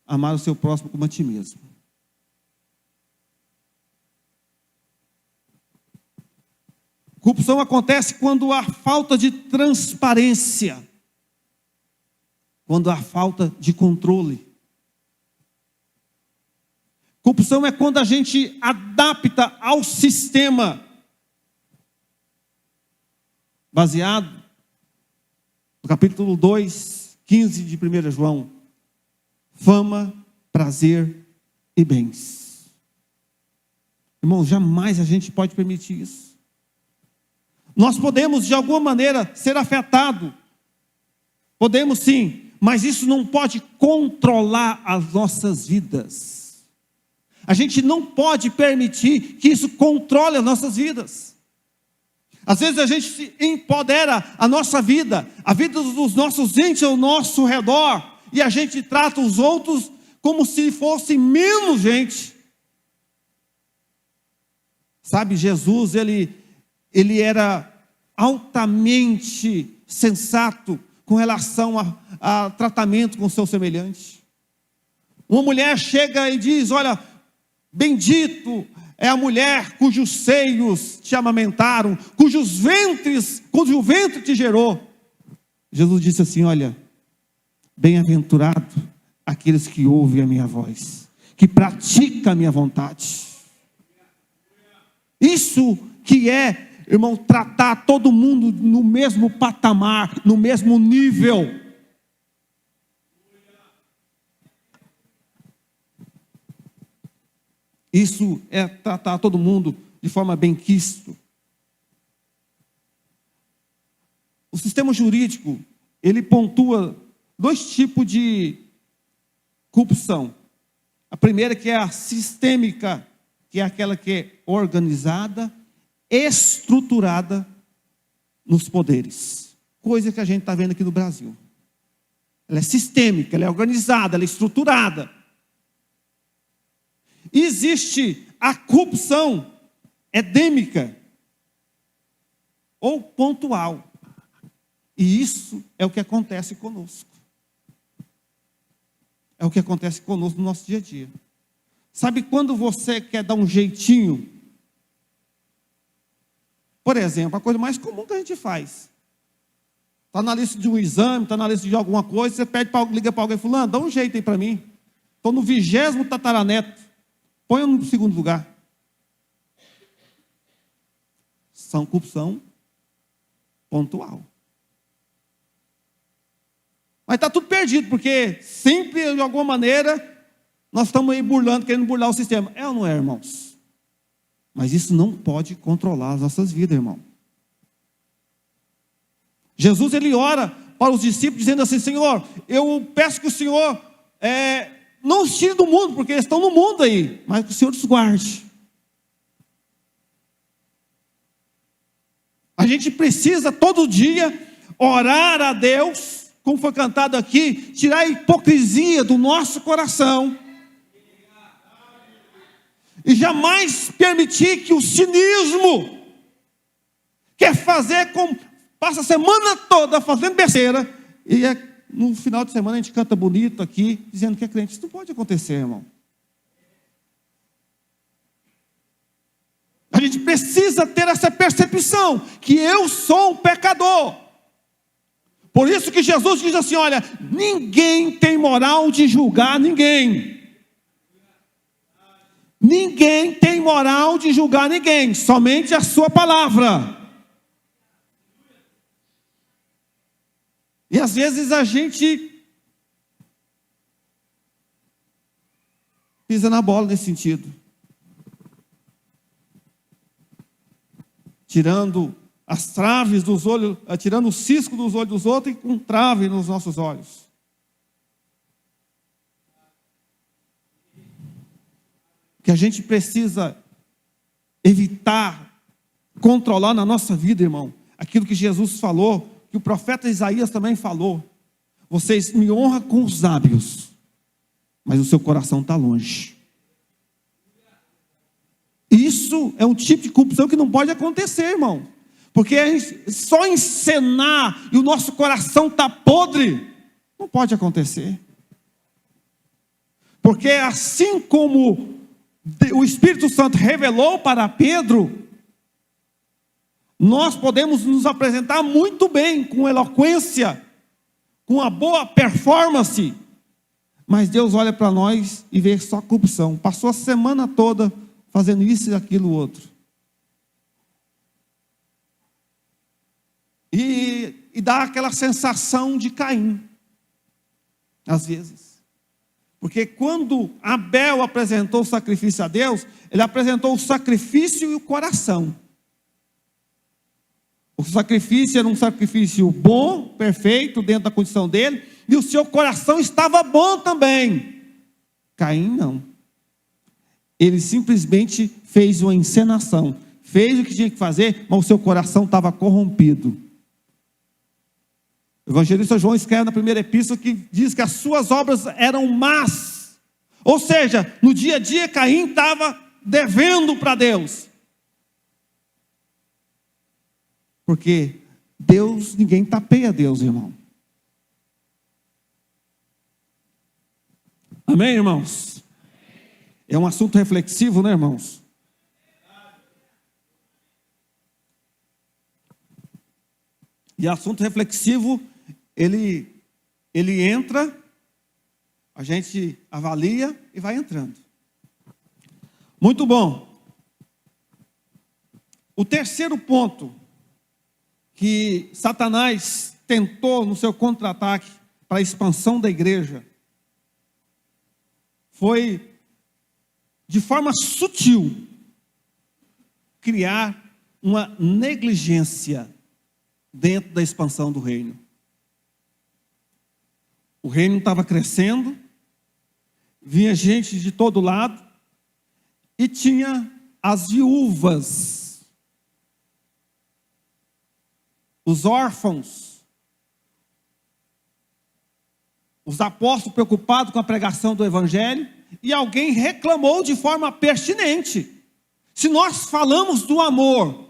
amar o seu próximo como a ti mesmo. Corrupção acontece quando há falta de transparência, quando há falta de controle. Corrupção é quando a gente adapta ao sistema, baseado no capítulo 2, 15 de 1 João. Fama, prazer e bens. Irmão, jamais a gente pode permitir isso. Nós podemos, de alguma maneira, ser afetados. Podemos sim, mas isso não pode controlar as nossas vidas. A gente não pode permitir que isso controle as nossas vidas. Às vezes a gente se empodera a nossa vida, a vida dos nossos entes ao nosso redor, e a gente trata os outros como se fossem menos gente. Sabe, Jesus, ele era altamente sensato com relação a tratamento com o seu semelhante. Uma mulher chega e diz: olha, bendito é a mulher cujos seios te amamentaram, cujo ventre te gerou. Jesus disse assim: olha, bem-aventurado aqueles que ouvem a minha voz, que praticam a minha vontade. Isso que é, irmão, tratar todo mundo no mesmo patamar, no mesmo nível. Isso é tratar todo mundo de forma benquisto. O sistema jurídico, ele pontua 2 tipos de corrupção. A primeira, que é a sistêmica, que é aquela que é organizada, estruturada nos poderes. Coisa que a gente está vendo aqui no Brasil. Ela é sistêmica, ela é organizada, ela é estruturada. Existe a corrupção endêmica ou pontual. E isso é o que acontece conosco. É o que acontece conosco no nosso dia a dia. Sabe quando você quer dar um jeitinho? Por exemplo, a coisa mais comum que a gente faz. Está na lista de um exame, está na lista de alguma coisa, você liga para alguém: fulano, dá um jeito aí para mim. Estou no 20º tataraneto. Põe no segundo lugar. São corrupção pontual. Mas está tudo perdido, porque sempre, de alguma maneira, nós estamos aí burlando, querendo burlar o sistema. É ou não é, irmãos? Mas isso não pode controlar as nossas vidas, irmão. Jesus, ele ora para os discípulos, dizendo assim: Senhor, eu peço que o Senhor não os tire do mundo, porque eles estão no mundo aí, mas que o Senhor os guarde. A gente precisa todo dia orar a Deus, como foi cantado aqui, tirar a hipocrisia do nosso coração. E jamais permitir que o cinismo quer fazer com... Passa a semana toda fazendo besteira, e no final de semana a gente canta bonito aqui, dizendo que é crente. Isso não pode acontecer, irmão. A gente precisa ter essa percepção, que eu sou um pecador. Por isso que Jesus diz assim: olha, ninguém tem moral de julgar ninguém. Ninguém tem moral de julgar ninguém, somente a sua palavra. E às vezes a gente pisa na bola nesse sentido. Tirando as traves dos olhos, tirando o cisco dos olhos dos outros e com trave nos nossos olhos. Que a gente precisa evitar, controlar na nossa vida, irmão, aquilo que Jesus falou, que o profeta Isaías também falou. Vocês me honram com os lábios, mas o seu coração está longe. Isso é um tipo de corrupção que não pode acontecer, irmão. Porque só encenar e o nosso coração está podre, não pode acontecer. Porque assim como o Espírito Santo revelou para Pedro, nós podemos nos apresentar muito bem, com eloquência, com uma boa performance, mas Deus olha para nós e vê só corrupção. Passou a semana toda fazendo isso e aquilo outro. E dá aquela sensação de Caim, às vezes. Porque quando Abel apresentou o sacrifício a Deus, ele apresentou o sacrifício e o coração. O sacrifício era um sacrifício bom, perfeito, dentro da condição dele, e o seu coração estava bom também. Caim não. Ele simplesmente fez uma encenação, fez o que tinha que fazer, mas o seu coração estava corrompido. O evangelista João escreve na primeira epístola que diz que as suas obras eram más. Ou seja, no dia a dia Caim estava devendo para Deus. Porque Deus, ninguém tapeia Deus, irmão. Amém, irmãos? É um assunto reflexivo, né, irmãos? E assunto reflexivo, ele entra, a gente avalia e vai entrando. Muito bom. O terceiro ponto que Satanás tentou no seu contra-ataque para a expansão da igreja foi, de forma sutil, criar uma negligência dentro da expansão do reino. O reino estava crescendo, vinha gente de todo lado, e tinha as viúvas, os órfãos, os apóstolos preocupados com a pregação do evangelho, e alguém reclamou de forma pertinente. Se nós falamos do amor,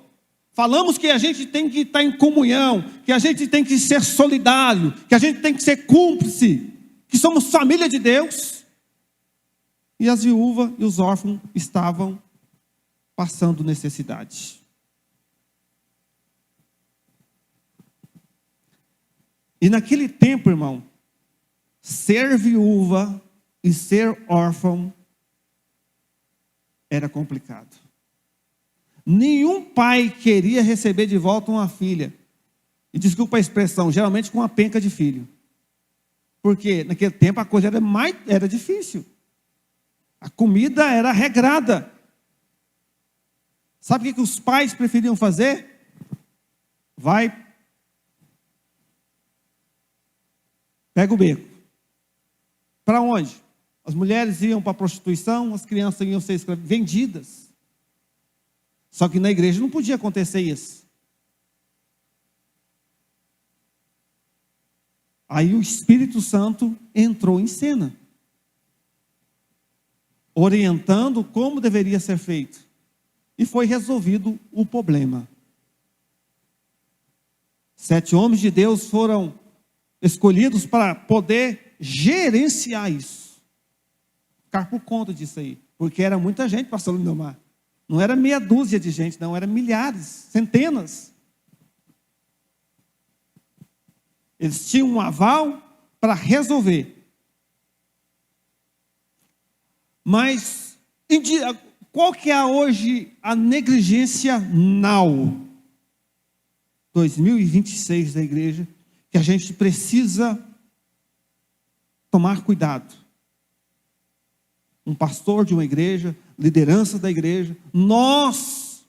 falamos que a gente tem que estar em comunhão, que a gente tem que ser solidário, que a gente tem que ser cúmplice, que somos família de Deus, e as viúvas e os órfãos estavam passando necessidade. E naquele tempo, irmão, ser viúva e ser órfão era complicado. Nenhum pai queria receber de volta uma filha. E desculpa a expressão, geralmente com uma penca de filho. Porque naquele tempo a coisa era difícil. A comida era regrada. Sabe o que os pais preferiam fazer? Pega o beco. Para onde? As mulheres iam para a prostituição, as crianças iam ser vendidas. Só que na igreja não podia acontecer isso. Aí o Espírito Santo entrou em cena, orientando como deveria ser feito. E foi resolvido o problema. 7 homens de Deus foram escolhidos para poder gerenciar isso. Ficar por conta disso aí. Porque era muita gente passando no mar. Não era meia dúzia de gente, não, era milhares, centenas. Eles tinham um aval para resolver. Mas, qual que é hoje a negligência now? 2026 da igreja, que a gente precisa tomar cuidado. Um pastor de uma igreja, liderança da igreja, nós,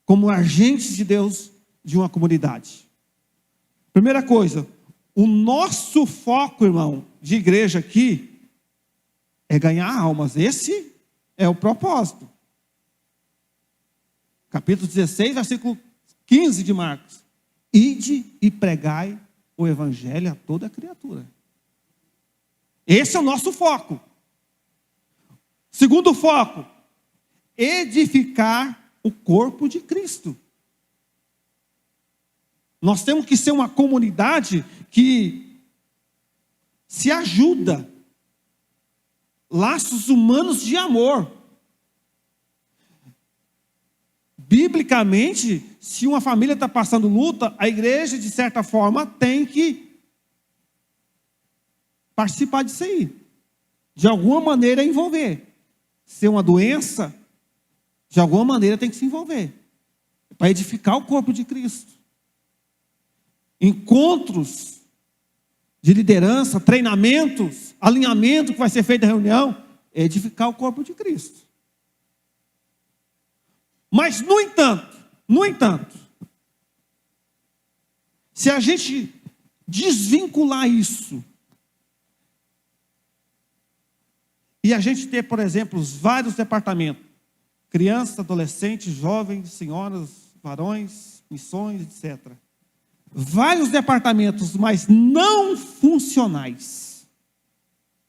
como agentes de Deus, de uma comunidade? Primeira coisa, o nosso foco, irmão, de igreja aqui, é ganhar almas. Esse é o propósito. Capítulo 16, versículo 15 de Marcos. Ide e pregai o evangelho a toda criatura. Esse é o nosso foco. Segundo foco, edificar o corpo de Cristo. Nós temos que ser uma comunidade que se ajuda. Laços humanos de amor. Biblicamente, se uma família está passando luta, a igreja, de certa forma, tem que participar disso aí. De alguma maneira envolver. Se é uma doença, de alguma maneira tem que se envolver. Para edificar o corpo de Cristo. Encontros de liderança, treinamentos, alinhamento que vai ser feito na reunião, é edificar o corpo de Cristo. Mas, no entanto, se a gente desvincular isso, e a gente ter, por exemplo, os vários departamentos, crianças, adolescentes, jovens, senhoras, varões, missões, etc. Vários departamentos, mas não funcionais.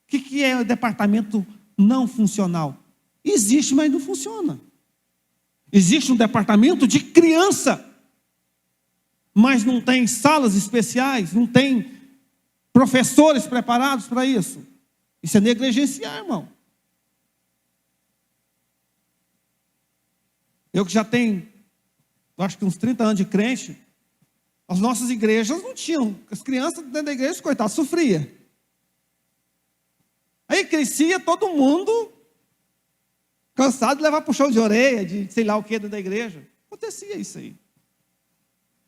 O que é o departamento não funcional? Existe, mas não funciona. Existe um departamento de criança, mas não tem salas especiais, não tem professores preparados para isso. Isso é negligenciar, irmão. Eu que já tenho, acho que uns 30 anos de crente, as nossas igrejas não tinham, as crianças dentro da igreja, coitado, sofria. Aí crescia todo mundo cansado de levar puxão de orelha, de sei lá o que dentro da igreja. Acontecia isso aí.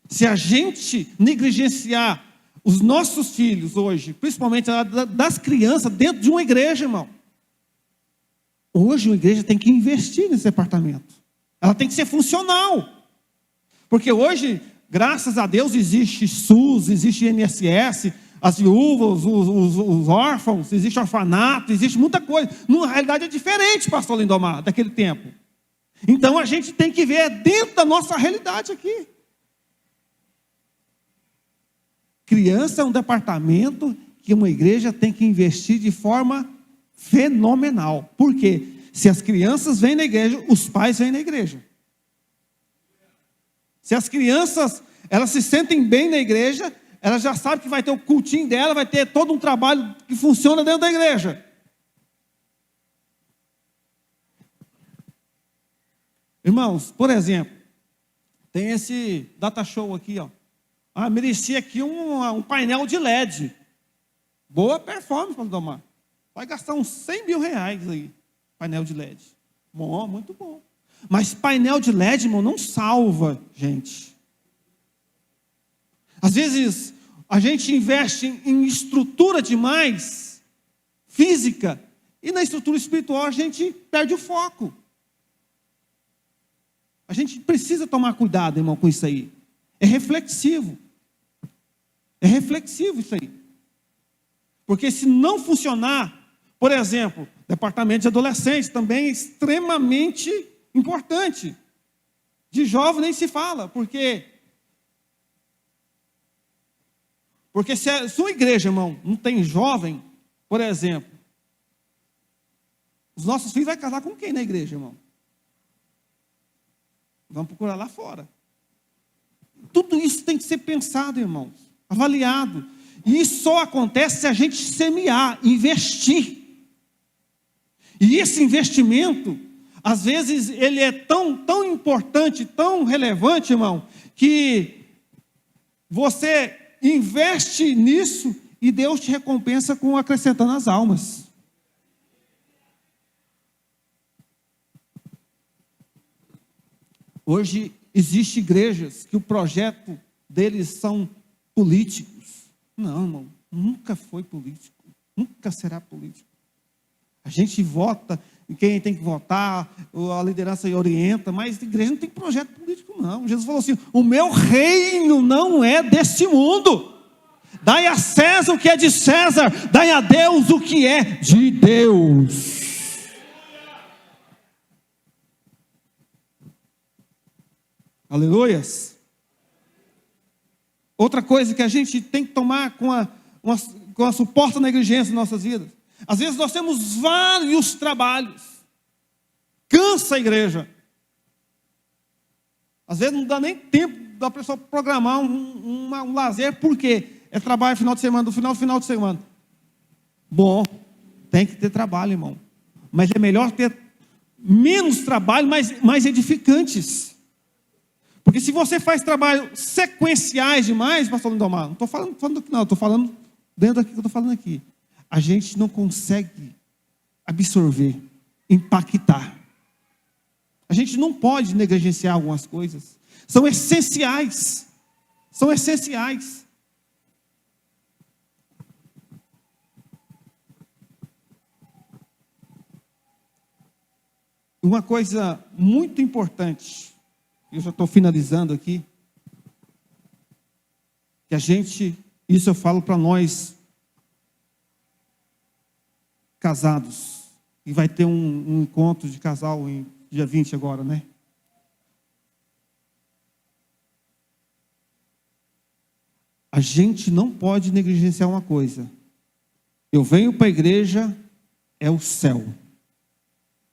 Se a gente negligenciar os nossos filhos hoje, principalmente das crianças, dentro de uma igreja, irmão. Hoje uma igreja tem que investir nesse departamento. Ela tem que ser funcional. Porque hoje, graças a Deus, existe SUS, existe INSS, as viúvas, os órfãos, existe orfanato, existe muita coisa. Na realidade é diferente, pastor Lindomar, daquele tempo. Então a gente tem que ver dentro da nossa realidade aqui. Criança é um departamento que uma igreja tem que investir de forma fenomenal. Por quê? Se as crianças vêm na igreja, os pais vêm na igreja. Se as crianças, elas se sentem bem na igreja, elas já sabem que vai ter o cultinho dela, vai ter todo um trabalho que funciona dentro da igreja. Irmãos, por exemplo, tem esse data show aqui, ó. Merecia aqui um painel de LED. Boa performance para tomar. Vai gastar uns 100 mil reais aí, painel de LED. Bom, muito bom. Mas painel de LED, irmão, não salva, gente. Às vezes, a gente investe em estrutura demais, física, e na estrutura espiritual a gente perde o foco. A gente precisa tomar cuidado, irmão, com isso aí. É reflexivo. É reflexivo isso aí. Porque se não funcionar, por exemplo, departamento de adolescentes também é extremamente importante. De jovem nem se fala, porque se a sua igreja, irmão, não tem jovem, por exemplo, os nossos filhos vão casar com quem na igreja, irmão? Vamos procurar lá fora. Tudo isso tem que ser pensado, irmãos, avaliado. E isso só acontece se a gente semear, investir. E esse investimento, às vezes, ele é tão importante, tão relevante, irmão, que você investe nisso e Deus te recompensa com acrescentando as almas. Hoje existem igrejas que o projeto deles são políticos. Não, irmão, nunca foi político, nunca será político. A gente vota em quem tem que votar, a liderança orienta, mas a igreja não tem projeto político, não. Jesus falou assim: o meu reino não é deste mundo. Dai a César o que é de César, dai a Deus o que é de Deus. Aleluias. Outra coisa que a gente tem que tomar com a suporte à negligência em nossas vidas. Às vezes nós temos vários trabalhos. Cansa a igreja. Às vezes não dá nem tempo da pessoa programar um lazer, por quê? É trabalho final de semana, do final de semana. Bom, tem que ter trabalho, irmão. Mas é melhor ter menos trabalho, mas mais edificantes. Porque se você faz trabalho sequenciais demais, pastor Lindomar, não estou falando aqui não, estou falando dentro daquilo que eu estou falando aqui. A gente não consegue absorver, impactar. A gente não pode negligenciar algumas coisas. São essenciais. São essenciais. Uma coisa muito importante, eu já estou finalizando aqui, que a gente, isso eu falo para nós casados, e vai ter um encontro de casal em dia 20 agora, né? A gente não pode negligenciar uma coisa. Eu venho para a igreja, é o céu.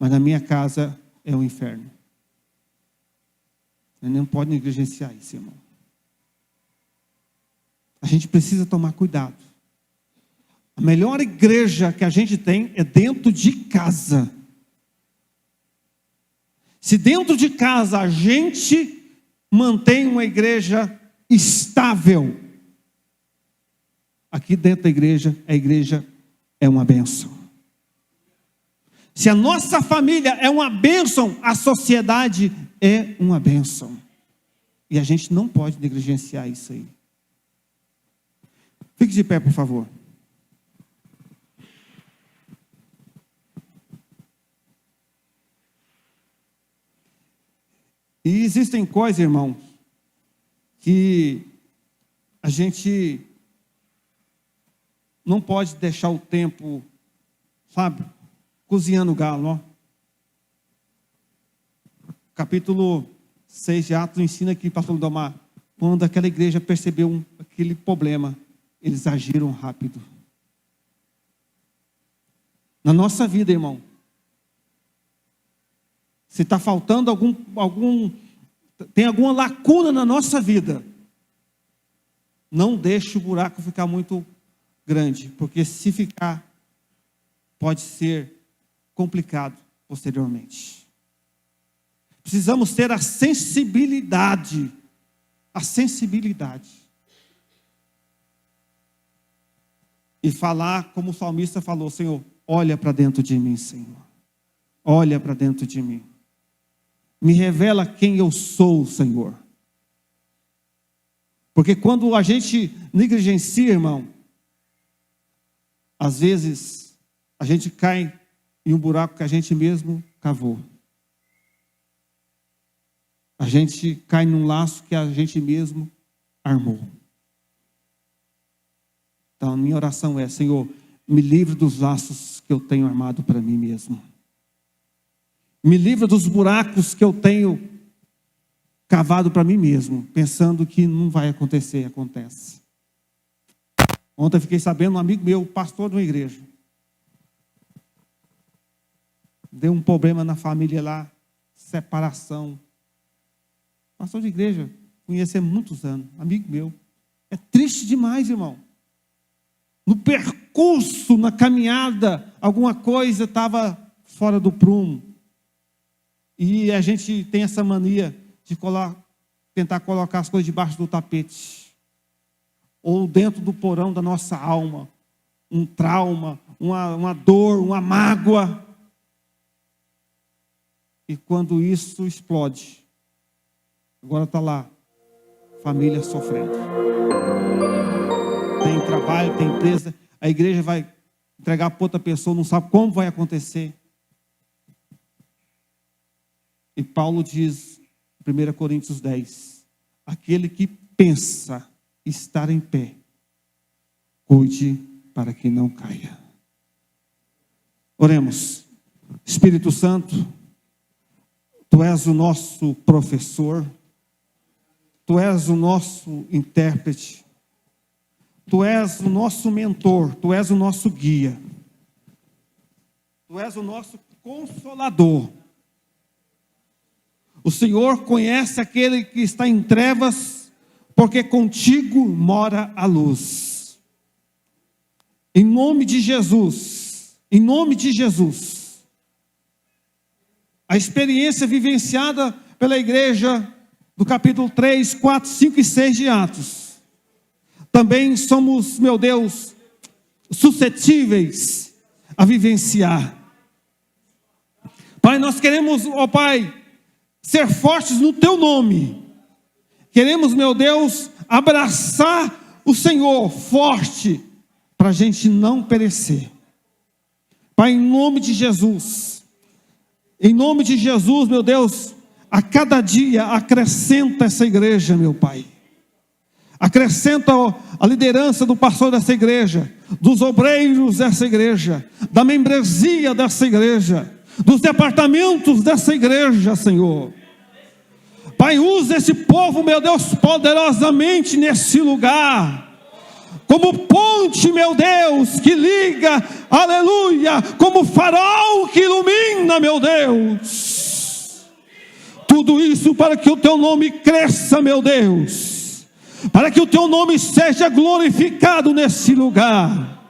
Mas na minha casa é o inferno. Você não pode negligenciar isso, irmão. A gente precisa tomar cuidado. A melhor igreja que a gente tem é dentro de casa. Se dentro de casa a gente mantém uma igreja estável, aqui dentro da igreja, a igreja é uma bênção. Se a nossa família é uma bênção, a sociedade é uma bênção. E a gente não pode negligenciar isso aí. Fique de pé, por favor. E existem coisas, irmão, que a gente não pode deixar o tempo, sabe, cozinhando o galo, ó. Capítulo 6 de Atos ensina aqui, pastor Lindomar, quando aquela igreja percebeu aquele problema, eles agiram rápido. Na nossa vida, irmão, se está faltando tem alguma lacuna na nossa vida, não deixe o buraco ficar muito grande, porque se ficar, pode ser complicado posteriormente. Precisamos ter a sensibilidade. E falar como o salmista falou: Senhor, olha para dentro de mim, Senhor. Olha para dentro de mim. Me revela quem eu sou, Senhor. Porque quando a gente negligencia, irmão, às vezes a gente cai em um buraco que a gente mesmo cavou. A gente cai num laço que a gente mesmo armou. Então a minha oração é: Senhor, me livre dos laços que eu tenho armado para mim mesmo. Me livre dos buracos que eu tenho cavado para mim mesmo, pensando que não vai acontecer, acontece. Ontem eu fiquei sabendo, um amigo meu, pastor de uma igreja, deu um problema na família lá, separação. Pastor de igreja, conheci há muitos anos, amigo meu. É triste demais, irmão. No percurso, na caminhada, alguma coisa estava fora do prumo. E a gente tem essa mania de tentar colocar as coisas debaixo do tapete. Ou dentro do porão da nossa alma. Um trauma, uma dor, uma mágoa. E quando isso explode, agora está lá, família sofrendo. Tem trabalho, tem empresa, a igreja vai entregar para outra pessoa, não sabe como vai acontecer. E Paulo diz, 1 Coríntios 10, aquele que pensa estar em pé, cuide para que não caia. Oremos. Espírito Santo, Tu és o nosso professor, Tu és o nosso intérprete, Tu és o nosso mentor, Tu és o nosso guia, Tu és o nosso consolador. O Senhor conhece aquele que está em trevas, porque contigo mora a luz. Em nome de Jesus, em nome de Jesus, a experiência vivenciada pela igreja do capítulo 3, 4, 5 e 6 de Atos, também somos, meu Deus, suscetíveis a vivenciar. Pai, nós queremos, ó Pai, ser fortes no Teu nome. Queremos, meu Deus, abraçar o Senhor forte, para a gente não perecer. Pai, em nome de Jesus, meu Deus, a cada dia acrescenta essa igreja, meu Pai. Acrescenta a liderança do pastor dessa igreja, dos obreiros dessa igreja, da membresia dessa igreja, dos departamentos dessa igreja, Senhor. Pai, usa esse povo, meu Deus, poderosamente nesse lugar, como ponte, meu Deus, que liga, aleluia, como farol que ilumina, meu Deus. Tudo isso para que o Teu nome cresça, meu Deus, para que o Teu nome seja glorificado nesse lugar.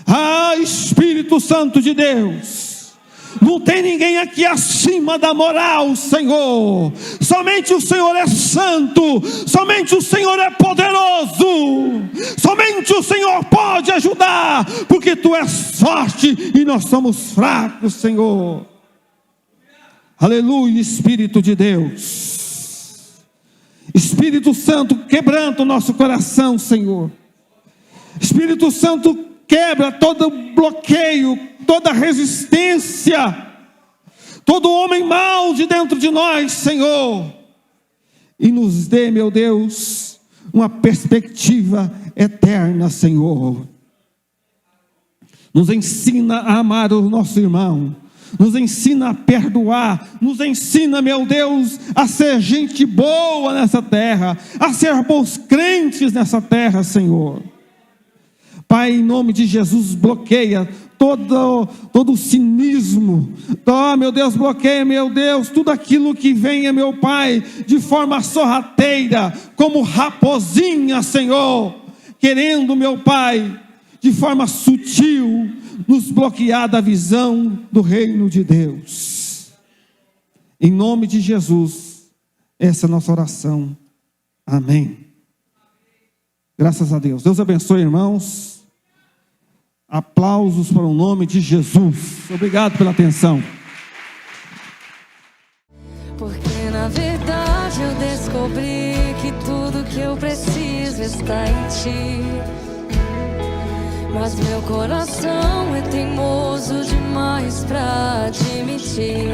Ah, Espírito Santo de Deus, não tem ninguém aqui acima da moral, Senhor. Somente o Senhor é santo, somente o Senhor é poderoso, somente o Senhor pode ajudar, porque Tu és forte e nós somos fracos, Senhor. Aleluia, Espírito de Deus. Espírito Santo, quebranta o nosso coração, Senhor. Espírito Santo, quebra todo bloqueio, toda resistência, todo homem mau de dentro de nós, Senhor, e nos dê, meu Deus, uma perspectiva eterna, Senhor. Nos ensina a amar o nosso irmão, nos ensina a perdoar, nos ensina, meu Deus, a ser gente boa nessa terra, a ser bons crentes nessa terra, Senhor. Pai, em nome de Jesus, bloqueia todo o cinismo, meu Deus, bloqueia, meu Deus, tudo aquilo que venha, meu Pai, de forma sorrateira, como raposinha, Senhor, querendo, meu Pai, de forma sutil, nos bloquear da visão do reino de Deus. Em nome de Jesus, essa é a nossa oração. Amém. Graças a Deus. Deus abençoe, irmãos. Aplausos para o nome de Jesus. Obrigado pela atenção. Porque na verdade eu descobri que tudo que eu preciso está em Ti. Mas meu coração é teimoso demais pra admitir